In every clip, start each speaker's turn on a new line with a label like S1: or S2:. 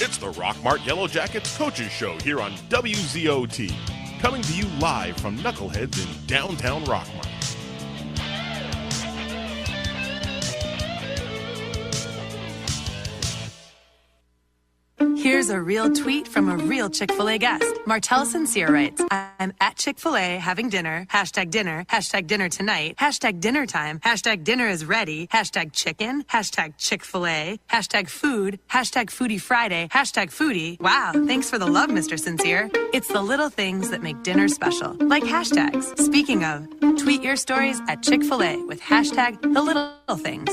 S1: It's the Rockmart Yellow Jackets Coaches Show here on WZOT. Coming to you live from Knuckleheads in downtown Rockmart.
S2: Here's a real tweet from a real Chick-fil-A guest. Martell Sincere writes, I'm at Chick-fil-A having dinner, hashtag dinner tonight, hashtag dinner time, hashtag dinner is ready, hashtag chicken, hashtag Chick-fil-A, hashtag food, hashtag foodie Friday, hashtag foodie. Wow, thanks for the love, Mr. Sincere. It's the little things that make dinner special, like hashtags. Speaking of, tweet your stories at Chick-fil-A with hashtag the little things.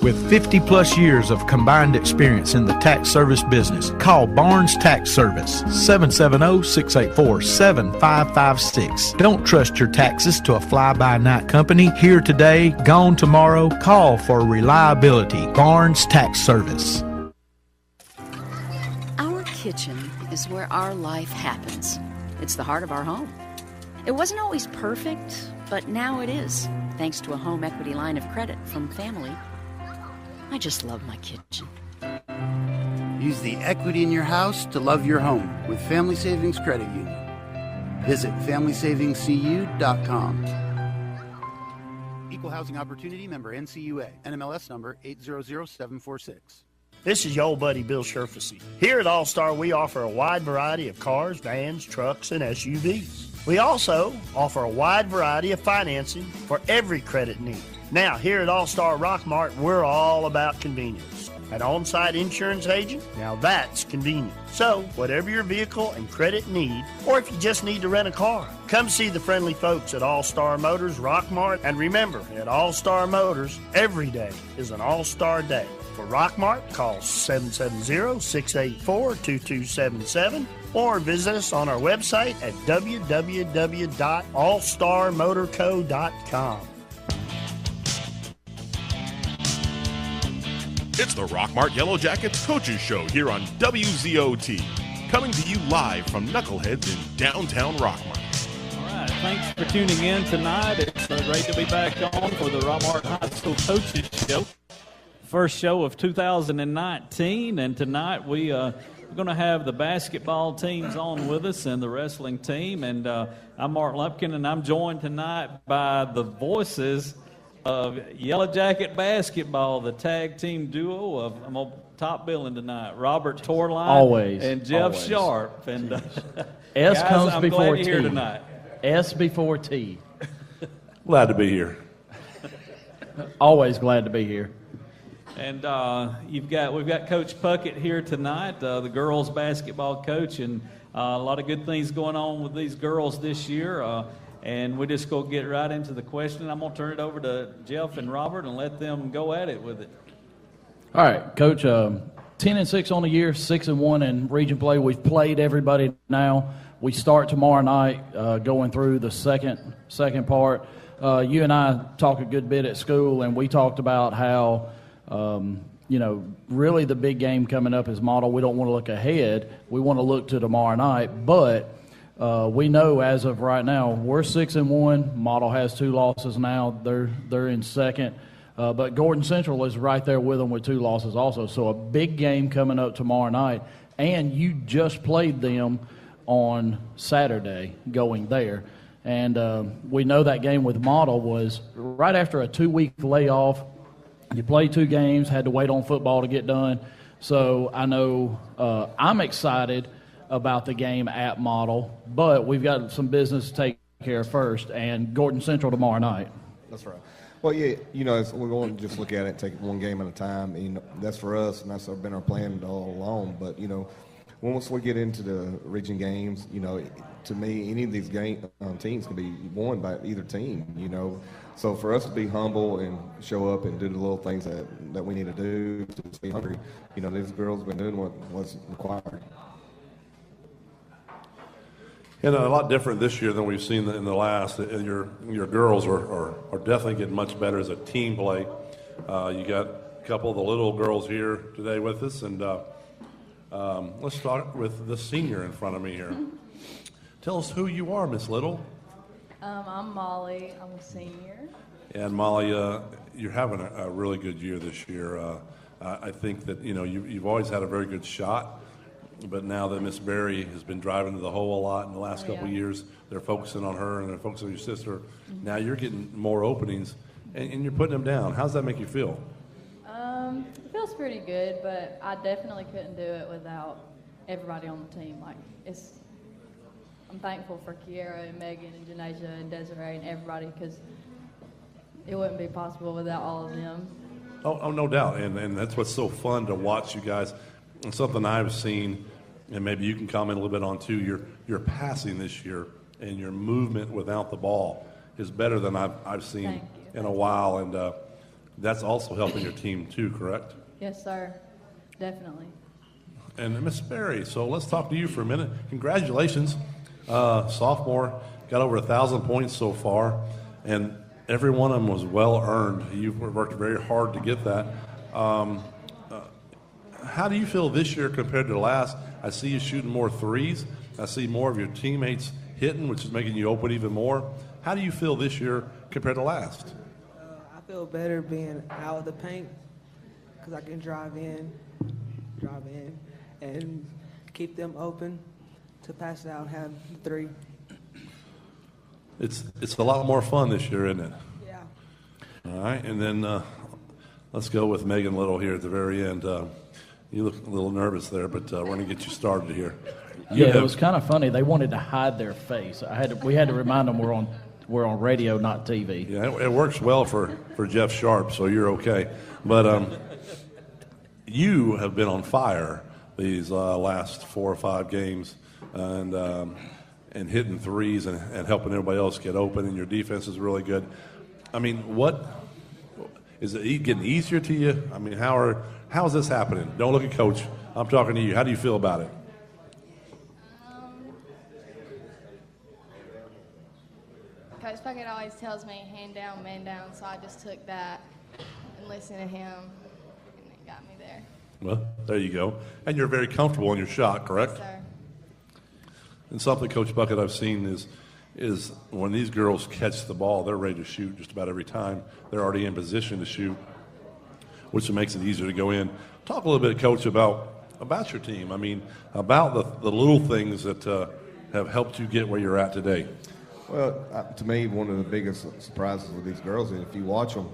S3: With 50 plus years of combined experience in the tax service business, call Barnes Tax Service, 770-684-7556. Don't trust your taxes to a fly-by-night company. Here today, gone tomorrow. Call for reliability. Barnes Tax Service.
S4: Our kitchen is where our life happens. It's the heart of our home. It wasn't always perfect, but now it is, thanks to a home equity line of credit from Family. I just love my kitchen.
S5: Use the equity in your house to love your home with Family Savings Credit Union. Visit FamilySavingsCU.com. Equal Housing Opportunity member NCUA. NMLS number 800746.
S6: This is your old buddy Bill Sherfacy. Here at All-Star, we offer a wide variety of cars, vans, trucks, and SUVs. We also offer a wide variety of financing for every credit need. Now, here at All-Star Rockmart, we're all about convenience. An on-site insurance agent? Now that's convenient. So, whatever your vehicle and credit need, or if you just need to rent a car, come see the friendly folks at All-Star Motors Rockmart. And remember, at All-Star Motors, every day is an All-Star Day. For Rockmart, call 770-684-2277 or visit us on our website at www.allstarmotorco.com.
S1: It's the Rockmart Yellow Jackets Coaches Show here on WZOT. Coming to you live from Knuckleheads in downtown Rockmart.
S7: All right, thanks for tuning in tonight. It's great to be back on for the Rockmart High School Coaches Show. First show of 2019, and tonight we're going to have the basketball teams on with us and the wrestling team. And I'm Mark Lumpkin, and I'm joined tonight by the voices of Yellow Jacket Basketball, the tag team duo of I'm on top billing tonight, Robert Torline and Jeff Sharp. And
S8: S
S7: guys,
S8: comes
S7: I'm
S8: before
S7: glad
S8: T.
S7: you're here tonight.
S8: S before T.
S9: Glad to be here.
S8: Always glad to be here.
S7: And we've got Coach Puckett here tonight, the girls basketball coach, and a lot of good things going on with these girls this year. And we're just going to get right into the question. I'm going to turn it over to Jeff and Robert and let them go at it with it.
S8: All right, Coach. 10-6 on the year, 6-1 in region play. We've played everybody now. We start tomorrow night going through the second part. You and I talk a good bit at school, and we talked about how really the big game coming up is Model. We don't want to look ahead. We want to look to tomorrow night, but we know as of right now we're 6-1. Model has 2 losses now. They're in second, but Gordon Central is right there with them with 2 losses also. So a big game coming up tomorrow night, and you just played them on Saturday going there, and we know that game with Model was right after a 2-week layoff. You played 2 games, had to wait on football to get done. So I know I'm excited about the game at Model, but we've got some business to take care of first, and Gordon Central tomorrow night.
S10: That's right. Well, yeah, we're going to just look at it, take one game at a time. That's for us, and that's been our plan all along. But, once we get into the region games, to me, any of these teams can be won by either team, So for us to be humble and show up and do the little things that we need to do to stay hungry, these girls have been doing what's required.
S9: And a lot different this year than we've seen in the last. Your girls are definitely getting much better as a team play. You got a couple of the little girls here today with us, and let's start with the senior in front of me here. Tell us who you are, Miss Little.
S11: I'm Molly. I'm a senior.
S9: And Molly, you're having a really good year this year. I think that, you've always had a very good shot, but now that Miss Berry has been driving to the hole a lot in the last couple of years, they're focusing on her and they're focusing on your sister. Mm-hmm. Now you're getting more openings, and you're putting them down. How does that make you feel?
S11: It feels pretty good, but I definitely couldn't do it without everybody on the team. I'm thankful for Kiera and Megan and Janasia and Desiree and everybody, because it wouldn't be possible without all of them.
S9: Oh, no doubt, and that's what's so fun to watch you guys. And something I've seen, and maybe you can comment a little bit on too, your passing this year and your movement without the ball is better than I've seen in a while, and that's also helping your team too, correct?
S11: Yes, sir. Definitely.
S9: And Miss Berry, so let's talk to you for a minute. Congratulations. Sophomore, got over 1,000 points so far, and every one of them was well-earned. You've worked very hard to get that. How do you feel this year compared to last? I see you shooting more threes. I see more of your teammates hitting, which is making you open even more. How do you feel this year compared to last?
S12: I feel better being out of the paint because I can drive in, and keep them open to pass it out and have the three.
S9: It's a lot more fun this year, isn't it?
S12: Yeah.
S9: All right, and then let's go with Megan Little here at the very end. You look a little nervous there, but we're going to get you started here.
S8: It was kind of funny. They wanted to hide their face. We had to remind them we're on radio, not TV.
S9: Yeah, it works well for Jeff Sharp, so you're okay. But you have been on fire these last 4 or 5 games, and hitting threes and helping everybody else get open, and your defense is really good. I mean, what is it getting easier to you? I mean, how is this happening? Don't look at Coach. I'm talking to you. How do you feel about it?
S13: Coach Puckett always tells me, hand down, man down, so I just took that and listened to him, and it got me there.
S9: Well, there you go. And you're very comfortable in your shot, correct?
S13: Yes, sir.
S9: And something, Coach Puckett, I've seen is when these girls catch the ball, they're ready to shoot just about every time. They're already in position to shoot, which makes it easier to go in. Talk a little bit, Coach, about your team. I mean, about the little things that have helped you get where you're at today.
S10: Well, to me, one of the biggest surprises with these girls is if you watch them,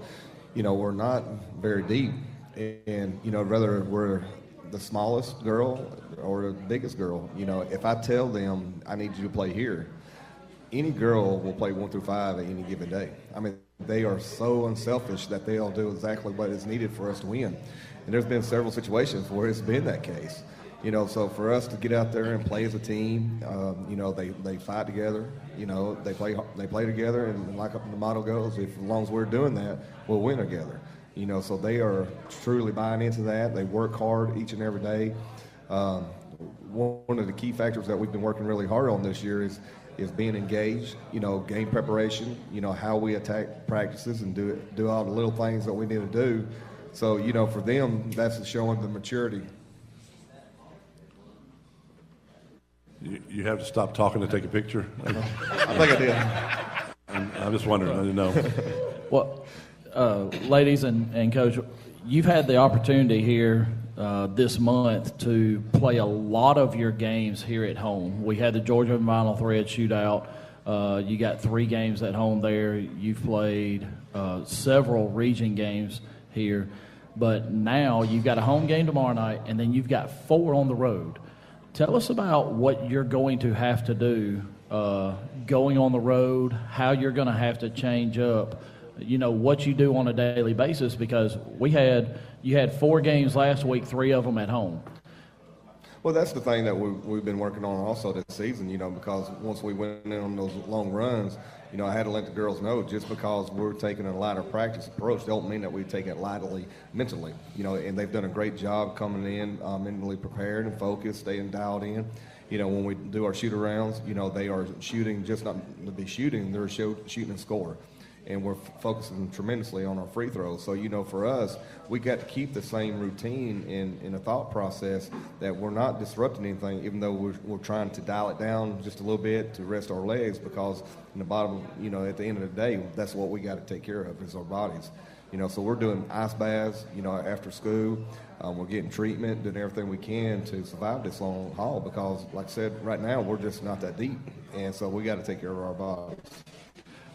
S10: we're not very deep. And, whether we're the smallest girl or the biggest girl, if I tell them I need you to play here, any girl will play 1 through 5 at any given day. I mean, they are so unselfish that they'll do exactly what is needed for us to win. And there's been several situations where it's been that case. So for us to get out there and play as a team, they fight together, they play together, and like the motto goes, as long as we're doing that, we'll win together. So they are truly buying into that. They work hard each and every day. One of the key factors that we've been working really hard on this year is being engaged, game preparation, how we attack practices and do all the little things that we need to do. So, for them, that's showing the maturity.
S9: You have to stop talking to take a picture?
S10: I think I did.
S9: I'm just wondering. I didn't know.
S8: Well, ladies and Coach, you've had the opportunity here this month to play a lot of your games here at home. We had the Georgia Vinyl Thread shootout. You got 3 games at home there. You've played several region games here. But now you've got a home game tomorrow night, and then you've got 4 on the road. Tell us about what you're going to have to do going on the road, how you're going to have to change up, what you do on a daily basis, because you had 4 games last week, 3 of them at home.
S10: Well, that's the thing that we've been working on also this season, because once we went in on those long runs, I had to let the girls know just because we're taking a lighter practice approach don't mean that we take it lightly mentally, and they've done a great job coming in mentally prepared and focused, staying dialed in. When we do our shoot-arounds, they are shooting just not to be shooting, they're shooting and score. And we're focusing tremendously on our free throws. So, for us, we got to keep the same routine in a thought process that we're not disrupting anything, even though we're trying to dial it down just a little bit to rest our legs, because in the bottom, at the end of the day, that's what we got to take care of is our bodies. So we're doing ice baths, after school. We're getting treatment, doing everything we can to survive this long haul because, like I said, right now we're just not that deep. And so we got to take care of our bodies.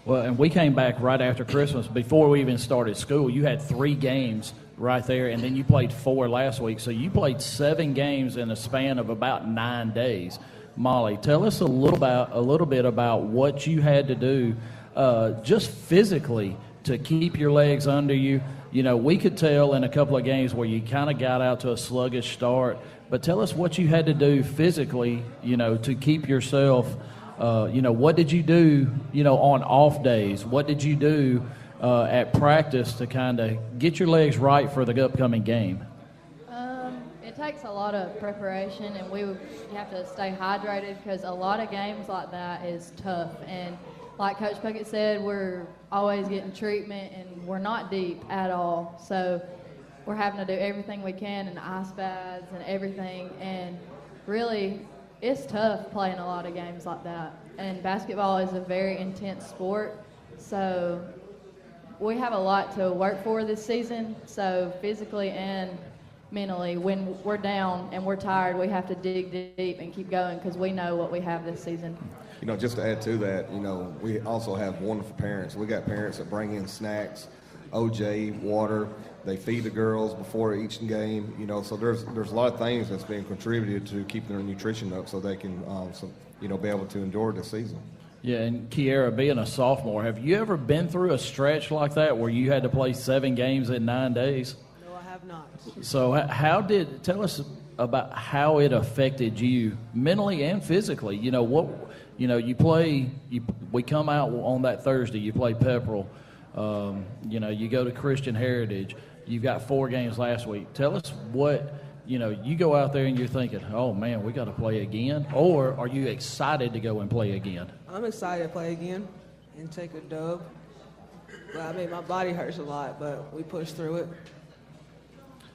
S8: Well, and we came back right after Christmas. Before we even started school, you had 3 games right there, and then you played 4 last week. So you played 7 games in a span of about 9 days. Molly, tell us a little bit about what you had to do just physically to keep your legs under you. We could tell in a couple of games where you kind of got out to a sluggish start, but tell us what you had to do physically, to keep yourself, what did you do, on off days? What did you do at practice to kind of get your legs right for the upcoming game?
S11: It takes a lot of preparation, and you have to stay hydrated because a lot of games like that is tough. And like Coach Puckett said, we're always getting treatment, and we're not deep at all. So we're having to do everything we can in ice baths and everything. And really, it's tough playing a lot of games like that. And basketball is a very intense sport. So we have a lot to work for this season. So physically and mentally, when we're down and we're tired, we have to dig deep and keep going because we know what we have this season.
S10: Just to add to that, we also have wonderful parents. We got parents that bring in snacks, OJ, water. They feed the girls before each game. So there's a lot of things that's being contributed to keeping their nutrition up so they can, be able to endure the season.
S8: Yeah, and Kiera, being a sophomore, have you ever been through a stretch like that where you had to play 7 games in 9 days?
S12: No, I have not.
S8: So tell us about how it affected you mentally and physically. We come out on that Thursday, you play Pepperell, you go to Christian Heritage, you've got 4 games last week. Tell us what, you go out there and you're thinking, oh man, we got to play again, or are you excited to go and play again?
S12: I'm excited to play again and take a dub. But my body hurts a lot, but we push through it.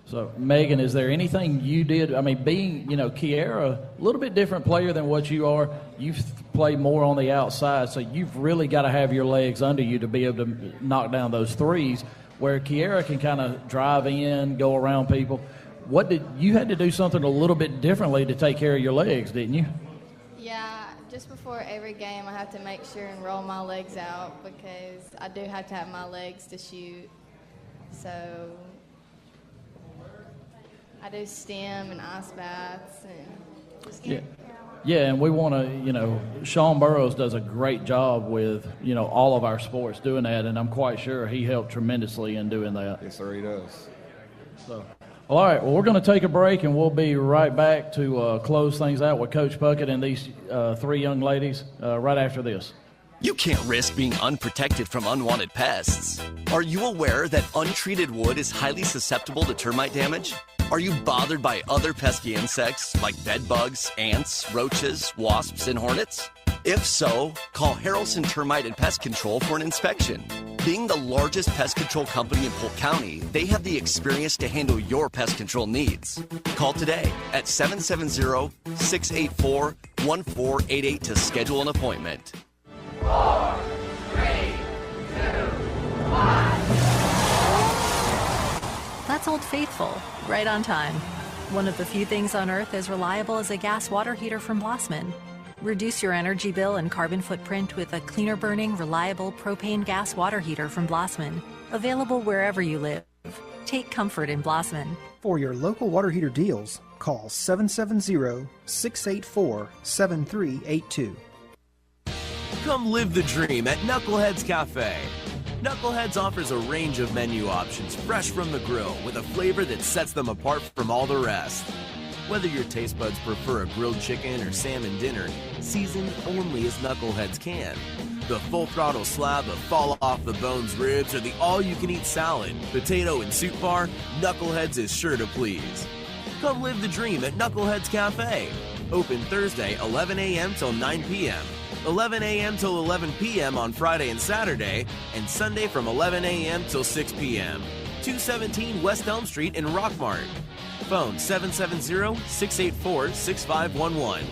S8: So, Megan, is there anything you did? Being, Kiera, a little bit different player than what you are. You play more on the outside, so you've really got to have your legs under you to be able to knock down those threes, where Kiera can kind of drive in, go around people. You had to do something a little bit differently to take care of your legs, didn't you?
S13: Yeah, just before every game I have to make sure and roll my legs out because I do have to have my legs to shoot. So I do stem and ice baths and just get
S8: Yeah, and we want to, Sean Burrows does a great job with, all of our sports doing that, and I'm quite sure he helped tremendously in doing that.
S10: Yes, sir, he does.
S8: So, all right, well, we're going to take a break, and we'll be right back to close things out with Coach Puckett and these 3 young ladies right after this.
S14: You can't risk being unprotected from unwanted pests. Are you aware that untreated wood is highly susceptible to termite damage? Are you bothered by other pesky insects like bed bugs, ants, roaches, wasps, and hornets? If so, call Harrelson Termite and Pest Control for an inspection. Being the largest pest control company in Polk County, they have the experience to handle your pest control needs. Call today at 770-684-1488 to schedule an appointment.
S15: 4, 3, 2, 1.
S16: That's Old Faithful, right on time. One of the few things on Earth as reliable as a gas water heater from Blossman. Reduce your energy bill and carbon footprint with a cleaner burning, reliable propane gas water heater from Blossman. Available wherever you live. Take comfort in Blossman.
S17: For your local water heater deals, call 770-684-7382.
S18: Come live the dream at Knuckleheads Cafe. Knuckleheads offers a range of menu options fresh from the grill with a flavor that sets them apart from all the rest. Whether your taste buds prefer a grilled chicken or salmon dinner, seasoned only as Knuckleheads can. The full throttle slab of fall off the bones ribs or the all-you-can-eat salad, potato and soup bar, Knuckleheads is sure to please. Come live the dream at Knuckleheads Cafe. Open Thursday 11 a.m. till 9 p.m. 11 a.m. till 11 p.m. on Friday and Saturday, and Sunday from 11 a.m. till 6 p.m. 217 West Elm Street in Rockmart. Phone 770-684-6511.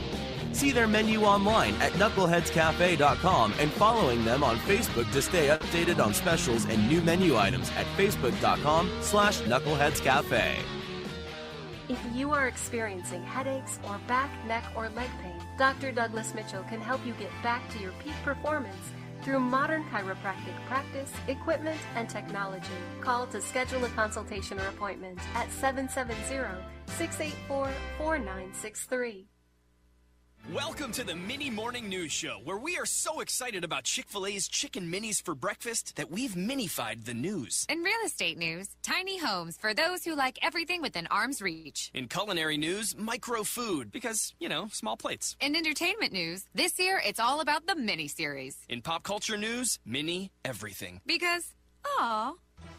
S18: See their menu online at knuckleheadscafe.com and following them on Facebook to stay updated on specials and new menu items at facebook.com/knuckleheadscafe.
S19: If you are experiencing headaches or back, neck, or leg pain, Dr. Douglas Mitchell can help you get back to your peak performance through modern chiropractic practice, equipment, and technology. Call to schedule a consultation or appointment at 770-684-4963.
S20: Welcome to the Mini Morning News Show, where we are so excited about Chick-fil-A's Chicken Minis for breakfast that we've minified the news.
S21: In real estate news, tiny homes for those who like everything within arm's reach.
S20: In culinary news, micro food, because, small plates.
S21: In entertainment news, this year it's all about the mini-series.
S20: In pop culture news, mini everything.
S21: Because, aw.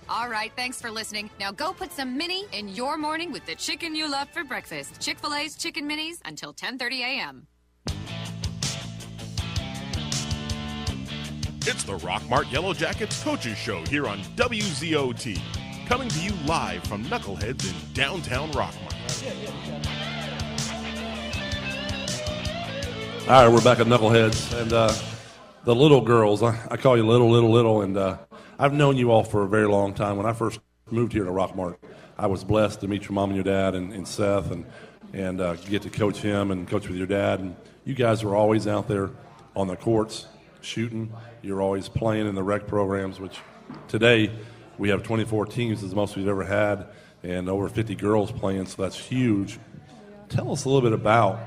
S21: All right, thanks for listening. Now go put some mini in your morning with the chicken you love for breakfast. Chick-fil-A's Chicken Minis until 10:30 a.m.
S1: It's the Rockmart Yellow Jackets Coaches Show here on WZOT. Coming to you live from Knuckleheads in downtown Rockmart.
S9: All right, we're back at Knuckleheads. And the little girls, I call you little, and I've known you all for a very long time. When I first moved here to Rockmart, I was blessed to meet your mom and your dad and Seth and get to coach him and coach with your dad. And you guys were always out there on the courts shooting. You're always playing in the rec programs, which today we have 24 teams, is the most we've ever had, and over 50 girls playing, so that's huge. Tell us a little bit about,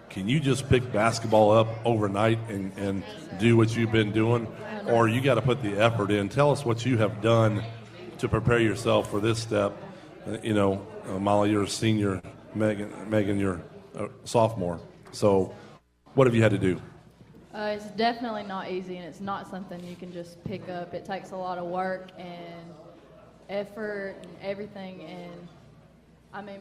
S9: can you just pick basketball up overnight and do what you've been doing, or you got to put the effort in? Tell us what you have done to prepare yourself for this step. Molly, you're a senior, Megan, you're a sophomore. So what have you had to do?
S11: It's definitely not easy, and it's not something you can just pick up. It takes a lot of work and effort and everything. And,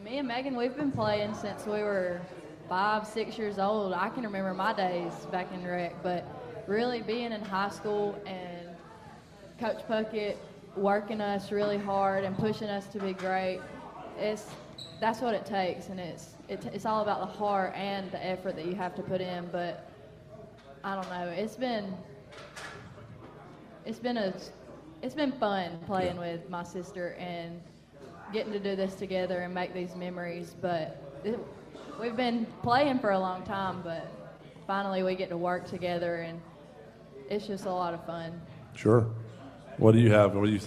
S11: me and Megan, we've been playing since we were 5, 6 years old. I can remember my days back in rec, but really being in high school and Coach Puckett working us really hard and pushing us to be great, that's what it takes, and it's all about the heart and the effort that you have to put in. But I don't know. It's been fun playing with my sister and getting to do this together and make these memories. But we've been playing for a long time, but finally we get to work together, and it's just a lot of fun.
S9: Sure. What do you have? Were you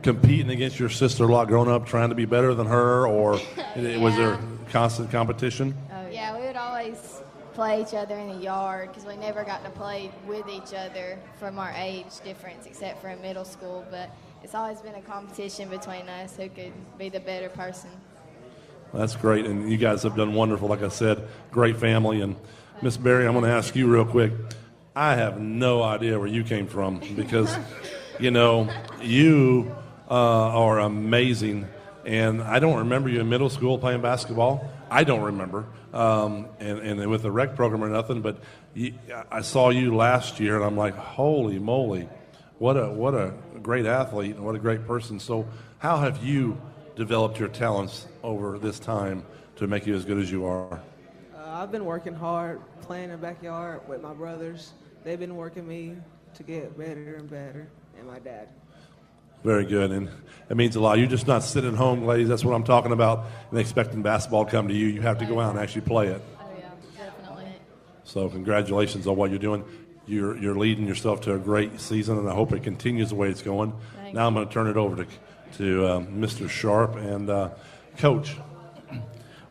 S9: competing against your sister a lot growing up, trying to be better than her, or was there constant competition?
S13: Yeah, we would always play each other in the yard because we never got to play with each other from our age difference except for in middle school. But it's always been a competition between us who could be the better person.
S9: That's great, and you guys have done wonderful. Like I said, great family. And Miss Berry, I'm going to ask you real quick. I have no idea where you came from because, you are amazing. And I don't remember you in middle school playing basketball. I don't remember, and with the rec program or nothing. But I saw you last year, and I'm like, holy moly, what a great athlete and what a great person. So how have you developed your talents over this time to make you as good as you are?
S12: I've been working hard, playing in the backyard with my brothers. They've been working me to get better and better, and my dad.
S9: Very good, and it means a lot. You're just not sitting at home, ladies. That's what I'm talking about, and expecting basketball to come to you. You have to go out and actually play it.
S11: Oh, yeah, definitely.
S9: So congratulations on what you're doing. You're leading yourself to a great season, and I hope it continues the way it's going.
S11: Thanks.
S9: Now I'm going to turn it over to Mr. Sharp and Coach.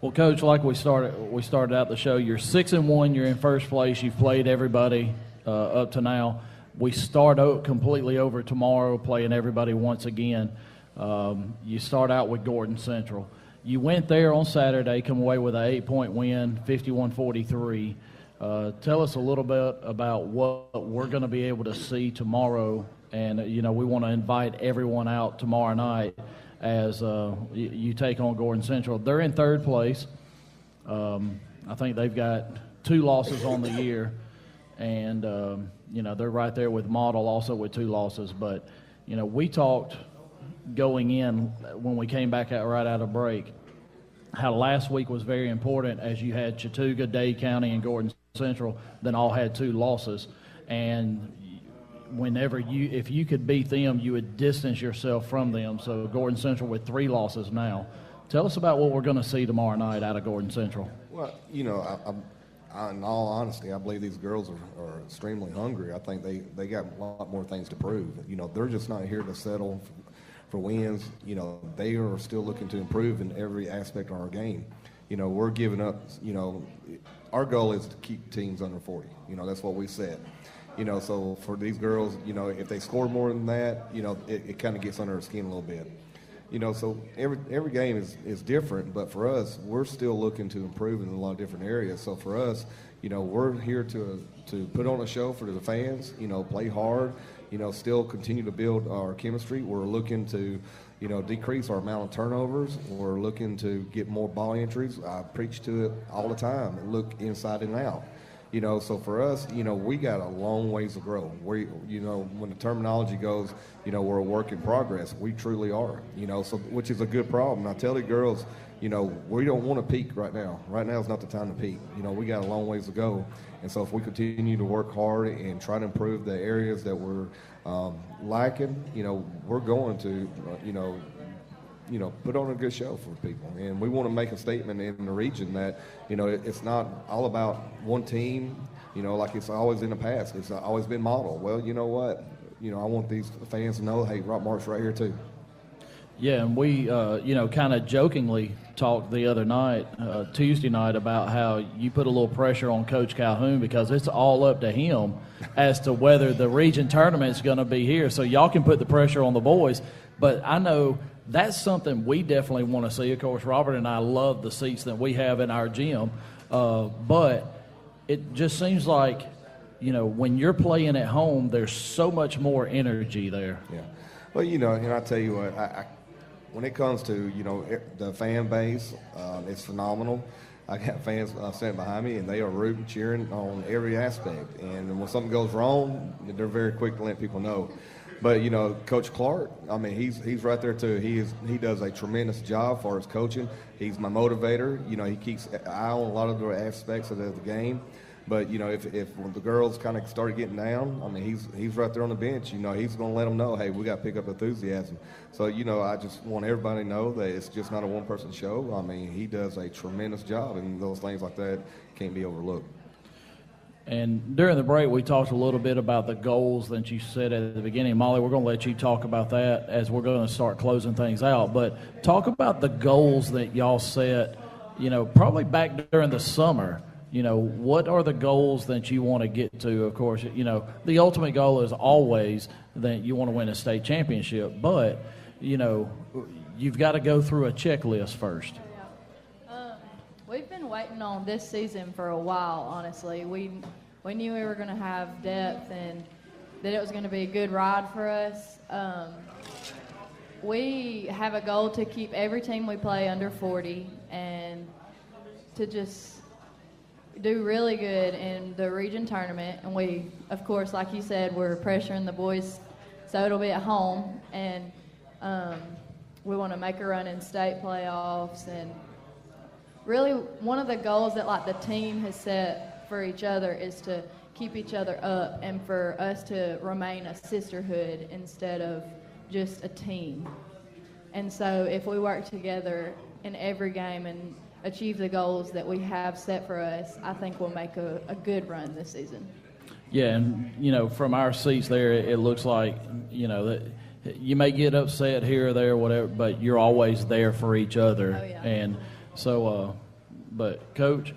S8: Well, Coach, like we started out the show, you're 6-1. You're in first place. You've played everybody up to now. We start out completely over tomorrow, playing everybody once again. You start out with Gordon Central. You went there on Saturday, come away with an 8-point win, 51-43. Tell us a little bit about what we're going to be able to see tomorrow. And, we want to invite everyone out tomorrow night as you take on Gordon Central. They're in third place. I think they've got 2 losses on the year. And, they're right there with Model also with 2 losses. But, we talked going in when we came back right out of break how last week was very important, as you had Chattooga, Dade County, and Gordon Central, then all had 2 losses. And if you could beat them, you would distance yourself from them. So Gordon Central with 3 losses now. Tell us about what we're going to see tomorrow night out of Gordon Central.
S10: Well, in all honesty, I believe these girls are extremely hungry. I think they got a lot more things to prove. They're just not here to settle for wins. They are still looking to improve in every aspect of our game. We're giving up, our goal is to keep teams under 40. That's what we said. So for these girls, if they score more than that, it kind of gets under their skin a little bit. So every game is different, but for us, we're still looking to improve in a lot of different areas. So for us, we're here to put on a show for the fans, play hard, still continue to build our chemistry. We're looking to, decrease our amount of turnovers. We're looking to get more ball entries. I preach to it all the time and look inside and out. So for us, we got a long ways to grow. When the terminology goes, we're a work in progress. We truly are, so which is a good problem. I tell the girls, we don't want to peak right now. Right now is not the time to peak. We got a long ways to go. And so if we continue to work hard and try to improve the areas that we're lacking, we're going to, put on a good show for people. And we want to make a statement in the region that, it's not all about one team, like it's always in the past. It's always been modeled. Well, you know what? I want these fans to know, hey, Rockmart's right here too.
S8: Yeah, and we, kind of jokingly talked the other night, Tuesday night, about how you put a little pressure on Coach Calhoun because it's all up to him as to whether the region tournament's going to be here. So y'all can put the pressure on the boys. But I know that's something we definitely want to see. Of course, Robert and I love the seats that we have in our gym. But it just seems like, when you're playing at home, there's so much more energy there.
S10: Yeah. Well, and I tell you what, when it comes to, the fan base, it's phenomenal. I got fans standing behind me, and they are rooting, cheering on every aspect. And when something goes wrong, they're very quick to let people know. But, Coach Clark, he's right there too. He does a tremendous job for his coaching. He's my motivator. He keeps an eye on a lot of the aspects of the game. But, if when the girls kind of started getting down, he's right there on the bench. He's going to let them know, hey, we got to pick up enthusiasm. So, I just want everybody to know that it's just not a one-person show. He does a tremendous job, and those things like that can't be overlooked.
S8: And during the break, we talked a little bit about the goals that you said at the beginning. Molly, we're going to let you talk about that as we're going to start closing things out. But talk about the goals that y'all set, probably back during the summer. What are the goals that you want to get to? Of course, the ultimate goal is always that you want to win a state championship. But, you've got to go through a checklist first.
S11: We've been waiting on this season for a while, honestly. We knew we were going to have depth and that it was going to be a good ride for us. We have a goal to keep every team we play under 40 and to just do really good in the region tournament. And we, of course, like you said, we're pressuring the boys so it'll be at home. And we want to make a run in state playoffs. And really, one of the goals that the team has set for each other is to keep each other up and for us to remain a sisterhood instead of just a team. And so if we work together in every game and achieve the goals that we have set for us, I think we'll make a good run this season.
S8: Yeah, and, from our seats there, it looks like, that you may get upset here or there, whatever, but you're always there for each other.
S11: Oh, yeah.
S8: And so, but Coach,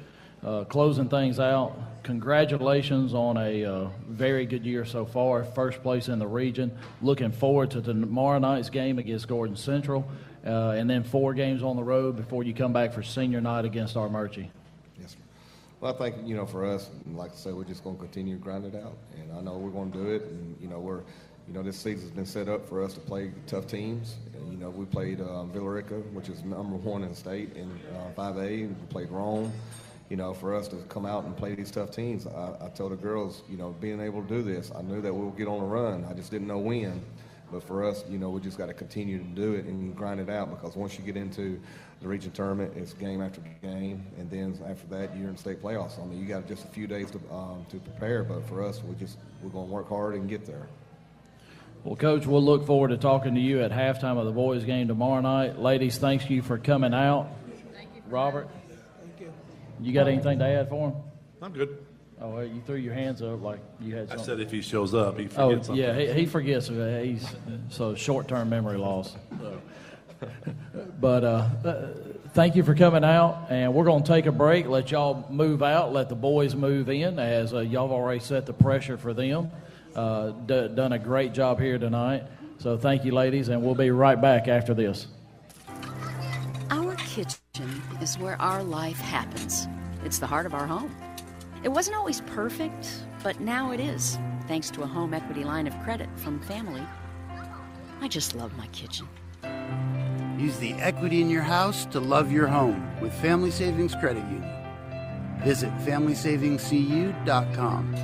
S8: closing things out, congratulations on a very good year so far, first place in the region. Looking forward to tomorrow night's game against Gordon Central, and then 4 games on the road before you come back for senior night against Armuchee.
S10: Yes, sir. Well, I think, for us, like I said, we're just going to continue to grind it out. And I know we're going to do it. And, this season's been set up for us to play tough teams. And, we played Villarica, which is number 1 in the state in 5A. And we played Rome. For us to come out and play these tough teams, I told the girls, being able to do this, I knew that we would get on a run. I just didn't know when. But for us, we just got to continue to do it and grind it out, because once you get into the region tournament, it's game after game, and then after that, you're in state playoffs. I mean, you got just a few days to prepare, but for us, we're going to work hard and get there.
S8: Well, Coach, we'll look forward to talking to you at halftime of the boys' game tomorrow night. Ladies, thank you for coming out.
S11: Thank you.
S8: Robert?
S12: Thank you.
S8: You got anything to add for him?
S9: I'm good.
S8: Oh, well, you threw your hands up like you had something.
S9: I said if he shows up, he forgets something.
S8: Yeah, he forgets. He's short-term memory loss. But thank you for coming out, and we're going to take a break, let y'all move out, let the boys move in, as y'all have already set the pressure for them. Done a great job here tonight. So thank you, ladies, and we'll be right back after this.
S4: Our kitchen is where our life happens. It's the heart of our home. It wasn't always perfect, but now it is, thanks to a home equity line of credit from family. I just love my kitchen.
S5: Use the equity in your house to love your home with Family Savings Credit Union. Visit FamilySavingsCU.com.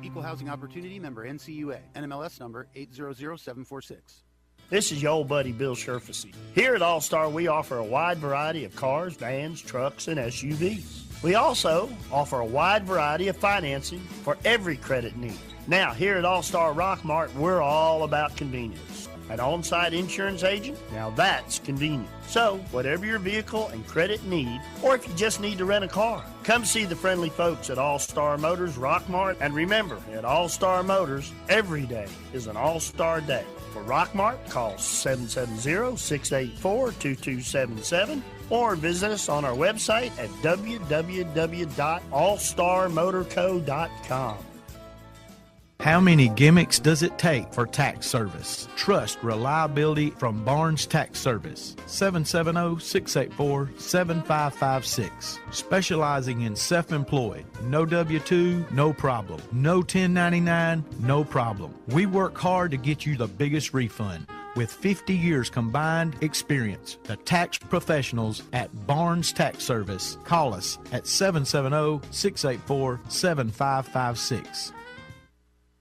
S5: Equal Housing Opportunity, member NCUA, NMLS number 800746.
S6: This is your old buddy Bill Sherfacy. Here at All-Star, we offer a wide variety of cars, vans, trucks, and SUVs. We also offer a wide variety of financing for every credit need. Now, here at All-Star Rockmart, we're all about convenience. An on-site insurance agent? Now that's convenient. So, whatever your vehicle and credit need, or if you just need to rent a car, come see the friendly folks at All-Star Motors Rockmart. And remember, at All-Star Motors, every day is an All-Star Day. For Rockmart, call 770-684-2277 or visit us on our website at www.allstarmotorco.com.
S3: How many gimmicks does it take for tax service? Trust reliability from Barnes Tax Service. 770-684-7556. Specializing in self-employed. No W-2, no problem. No 1099, no problem. We work hard to get you the biggest refund. With 50 years combined experience, the tax professionals at Barnes Tax Service. Call us at 770-684-7556.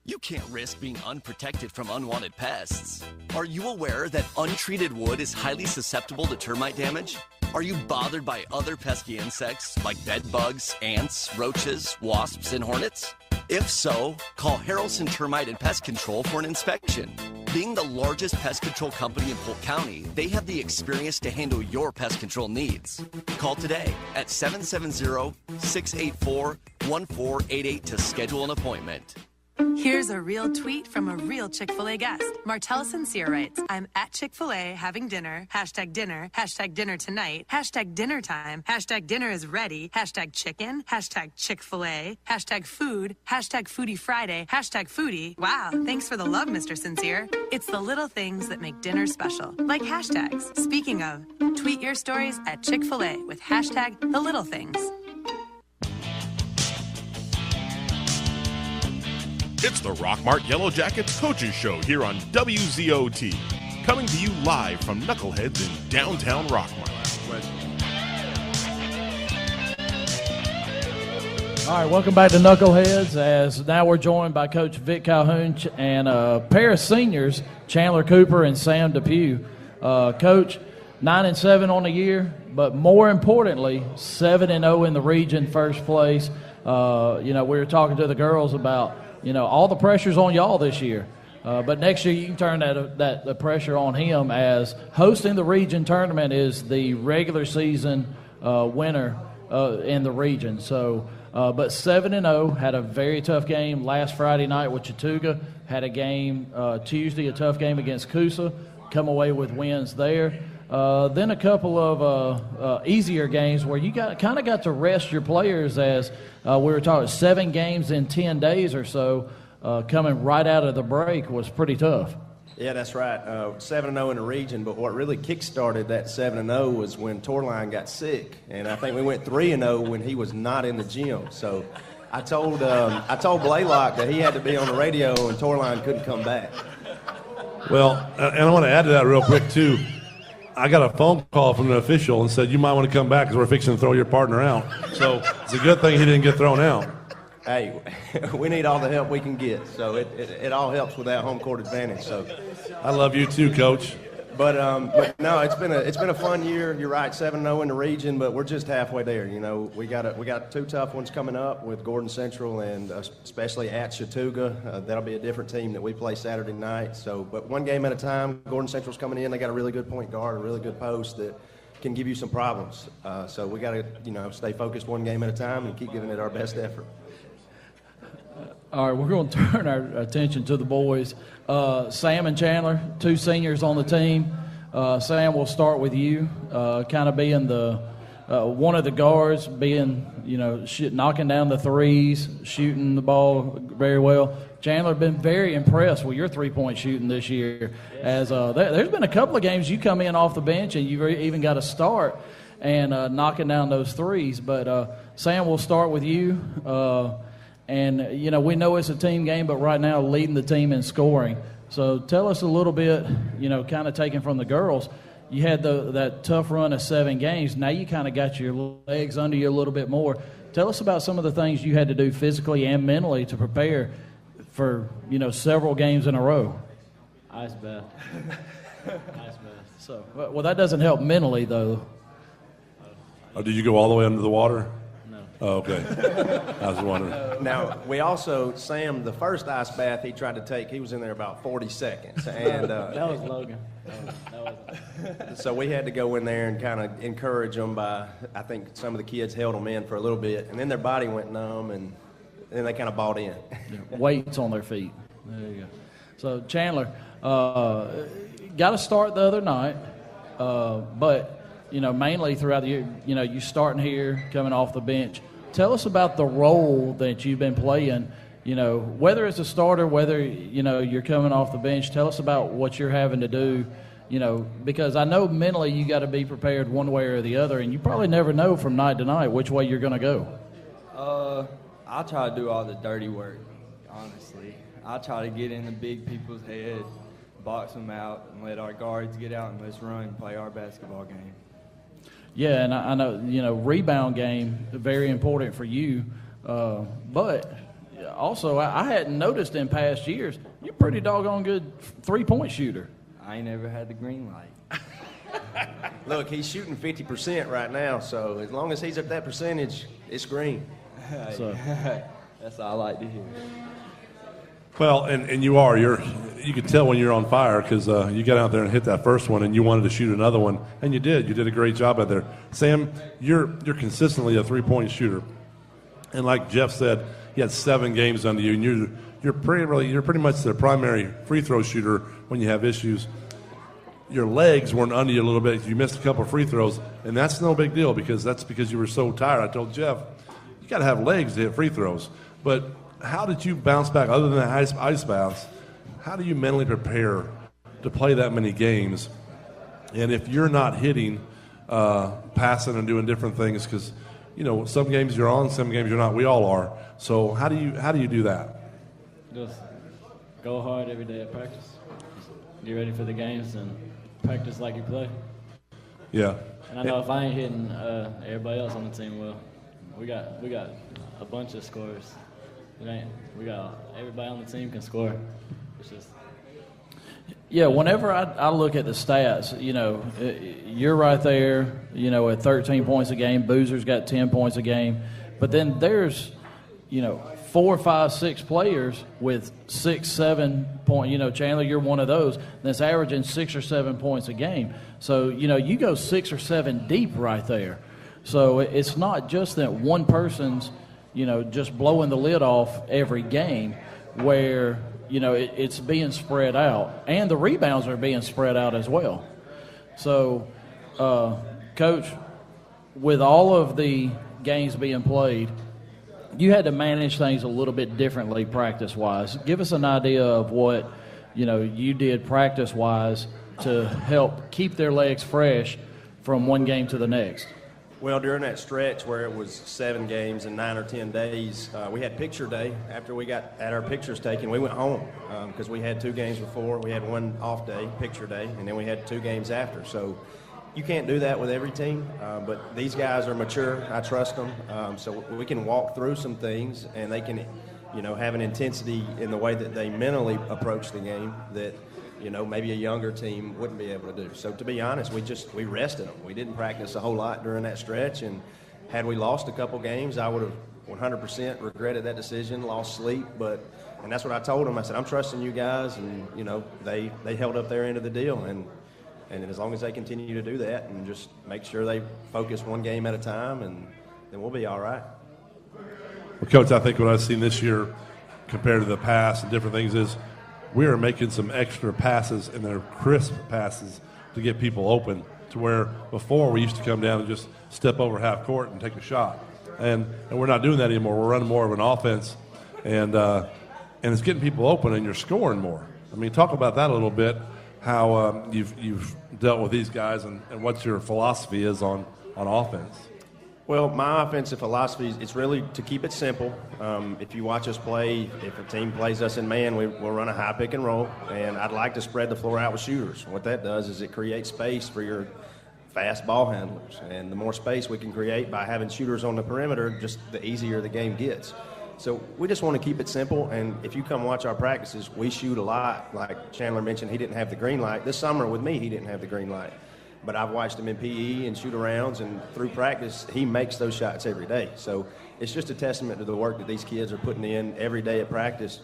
S14: You can't risk being unprotected from unwanted pests. Are you aware that untreated wood is highly susceptible to termite damage? Are you bothered by other pesky insects like bed bugs, ants, roaches, wasps, and hornets? If so, call Harrelson Termite and Pest Control for an inspection. Being the largest pest control company in Polk County, they have the experience to handle your pest control needs. Call today at 770-684-1488 to schedule an appointment.
S2: Here's a real tweet from a real Chick-fil-A guest. Martella Sincere writes, I'm at Chick-fil-A having dinner, hashtag dinner tonight, hashtag dinner time, hashtag dinner is ready, hashtag chicken, hashtag Chick-fil-A, hashtag food, hashtag foodie Friday, hashtag foodie. Wow, thanks for the love, Mr. Sincere. It's the little things that make dinner special, like hashtags. Speaking of, tweet your stories at Chick-fil-A with hashtag the little things.
S1: It's the Rockmart Yellow Jackets Coaches Show here on WZOT. Coming to you live from Knuckleheads in downtown Rockmart.
S8: All right, welcome back to Knuckleheads, as now we're joined by Coach Vic Calhoun and a pair of seniors, Chandler Cooper and Sam Depew. Coach, 9-7 on the year, but more importantly, 7-0 in the region, first place. We were talking to the girls about all the pressure's on y'all this year. But next year you can turn the pressure on him, as hosting the region tournament is the regular season winner in the region. So, but 7-0, had a very tough game last Friday night with Chattooga, had a game Tuesday, a tough game against Coosa, come away with wins there. Then a couple of easier games where you kind of got to rest your players, as we were talking 7 games in 10 days or so, coming right out of the break was pretty tough.
S22: Yeah, that's right. 7-0 in the region, but what really kick-started that 7-0 was when Torline got sick, and I think we went 3-0 when he was not in the gym. So I told Blaylock that he had to be on the radio and Torline couldn't come back.
S9: Well, and I want to add to that real quick, too. I got a phone call from an official and said, you might want to come back because we're fixing to throw your partner out. So it's a good thing he didn't get thrown out.
S22: Hey, we need all the help we can get, so it all helps with that home court advantage. So,
S9: I love you too, Coach.
S22: But no, it's been a fun year. You're right, 7-0 in the region, but we're just halfway there. You know, we got 2 tough ones coming up with Gordon Central and especially at Chattooga. That'll be a different team that we play Saturday night. So, but one game at a time. Gordon Central's coming in. They got a really good point guard, a really good post that can give you some problems. So we got to stay focused one game at a time and keep giving it our best effort.
S8: All right, we're going to turn our attention to the boys. Sam and Chandler, 2 seniors on the team. Sam, we'll start with you, kind of being the one of the guards, being knocking down the threes, shooting the ball very well. Chandler, been very impressed with your 3-point shooting this year. As there's been a couple of games you come in off the bench and you've even got to start and knocking down those threes. But Sam, we'll start with you. And, we know it's a team game, but right now leading the team in scoring. So tell us a little bit, kind of taking from the girls. You had that tough run of 7 games. Now you kind of got your legs under you a little bit more. Tell us about some of the things you had to do physically and mentally to prepare for, several games in a row.
S7: Ice bath. Ice bath.
S8: So, well, that doesn't help mentally, though.
S9: Oh, did you go all the way under the water? Oh, okay. I was wondering.
S22: Now, we also, Sam, the first ice bath he tried to take, he was in there about 40 seconds. And
S7: that was Logan.
S22: So we had to go in there and kind of encourage them by, I think some of the kids held them in for a little bit, and then their body went numb, and then they kind of bought in.
S8: Weights on their feet. There you go. So, Chandler, got to start the other night, but, mainly throughout the year, you starting here, coming off the bench. Tell us about the role that you've been playing, whether it's a starter, whether, you're coming off the bench. Tell us about what you're having to do, because I know mentally you got to be prepared one way or the other, and you probably never know from night to night which way you're going to go.
S7: I try to do all the dirty work, honestly. I try to get in the big people's head, box them out, and let our guards get out and let's run and play our basketball game.
S8: Yeah, and I know, rebound game, very important for you. But also, I hadn't noticed in past years, you're a pretty doggone good 3-point shooter.
S7: I ain't never had the green light.
S22: Look, he's shooting 50% right now, so as long as he's at that percentage, it's green.
S7: So. That's all I like to hear.
S9: Well, and you are. You can tell when you're on fire because you got out there and hit that first one, and you wanted to shoot another one, and you did. You did a great job out there. Sam, you're consistently a 3-point shooter, and like Jeff said, you had 7 games under you, and you're pretty much the primary free throw shooter when you have issues. Your legs weren't under you a little bit. You missed a couple of free throws, and that's no big deal because you were so tired. I told Jeff, you got to have legs to hit free throws, but how did you bounce back other than the ice baths? How do you mentally prepare to play that many games? And if you're not hitting, passing and doing different things, because some games you're on, some games you're not. We all are. So how do you do that?
S7: Just go hard every day at practice. Just get ready for the games and practice like you play.
S9: Yeah.
S7: And I know if I ain't hitting, everybody else on the team will. We got a bunch of scorers. We got everybody on the team can score. It's just.
S8: Yeah, whenever I look at the stats, you're right there, at 13 points a game. Boozer's got 10 points a game. But then there's, 4, 5, 6 players with 6, 7 point. Chandler, you're one of those that's averaging 6 or 7 points a game. So, you go 6 or 7 deep right there. So it's not just that one person's, just blowing the lid off every game where, it's being spread out. And the rebounds are being spread out as well. So, Coach, with all of the games being played, you had to manage things a little bit differently practice-wise. Give us an idea of what, you did practice-wise to help keep their legs fresh from one game to the next.
S22: Well, during that stretch where it was 7 games in 9 or 10 days, we had picture day. After we got our pictures taken, we went home because we had 2 games before. We had 1 off day, picture day, and then we had 2 games after. So you can't do that with every team, but these guys are mature. I trust them, so we can walk through some things, and they can, have an intensity in the way that they mentally approach the game that, maybe a younger team wouldn't be able to do. So to be honest, we rested them. We didn't practice a whole lot during that stretch, and had we lost a couple games, I would have 100% regretted that decision, lost sleep, and that's what I told them. I said, I'm trusting you guys, and, they held up their end of the deal, and as long as they continue to do that and just make sure they focus one game at a time, and then we'll be all right.
S9: Well, Coach, I think what I've seen this year compared to the past and different things is we are making some extra passes, and they're crisp passes to get people open, to where before we used to come down and just step over half court and take a shot. And we're not doing that anymore. We're running more of an offense, and it's getting people open, and you're scoring more. I mean, talk about that a little bit, how you've dealt with these guys, and what your philosophy is on offense.
S22: Well, my offensive philosophy, it's really to keep it simple. If you watch us play, if a team plays us in man, we'll run a high pick and roll, and I'd like to spread the floor out with shooters. What that does is it creates space for your fast ball handlers, and the more space we can create by having shooters on the perimeter, just the easier the game gets. So we just want to keep it simple, and if you come watch our practices, we shoot a lot. Like Chandler mentioned, he didn't have the green light. This summer with me, he didn't have the green light. But I've watched him in PE and shoot-arounds, and through practice, he makes those shots every day. So it's just a testament to the work that these kids are putting in every day at practice.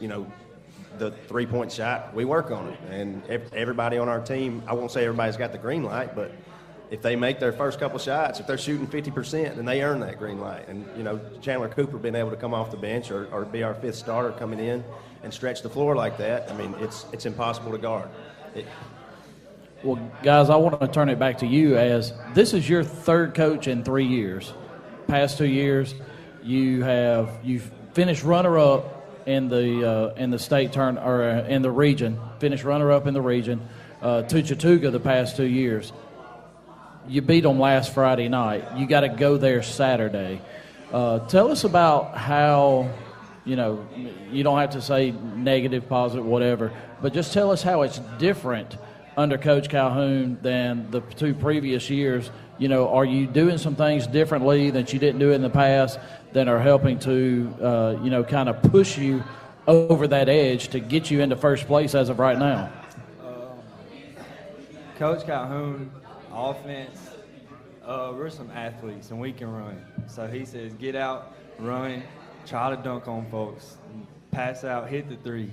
S22: The three-point shot, we work on it. And everybody on our team, I won't say everybody's got the green light, but if they make their first couple shots, if they're shooting 50%, then they earn that green light. And, Chandler Cooper being able to come off the bench or be our fifth starter coming in and stretch the floor like that, I mean, it's impossible to guard.
S8: Well, guys, I want to turn it back to you, as this is your third coach in 3 years. Past 2 years, you've finished runner-up in the state turn, or in the region. Finished runner-up in the region to Chattooga the past 2 years. You beat them last Friday night. You got to go there Saturday. Tell us about how, you don't have to say negative, positive, whatever, but just tell us how it's different under Coach Calhoun than the 2 previous years. Are you doing some things differently that you didn't do in the past that are helping to, kind of push you over that edge to get you into first place as of right now?
S7: Coach Calhoun, offense, we're some athletes and we can run. So he says, get out, run, try to dunk on folks, pass out, hit the three.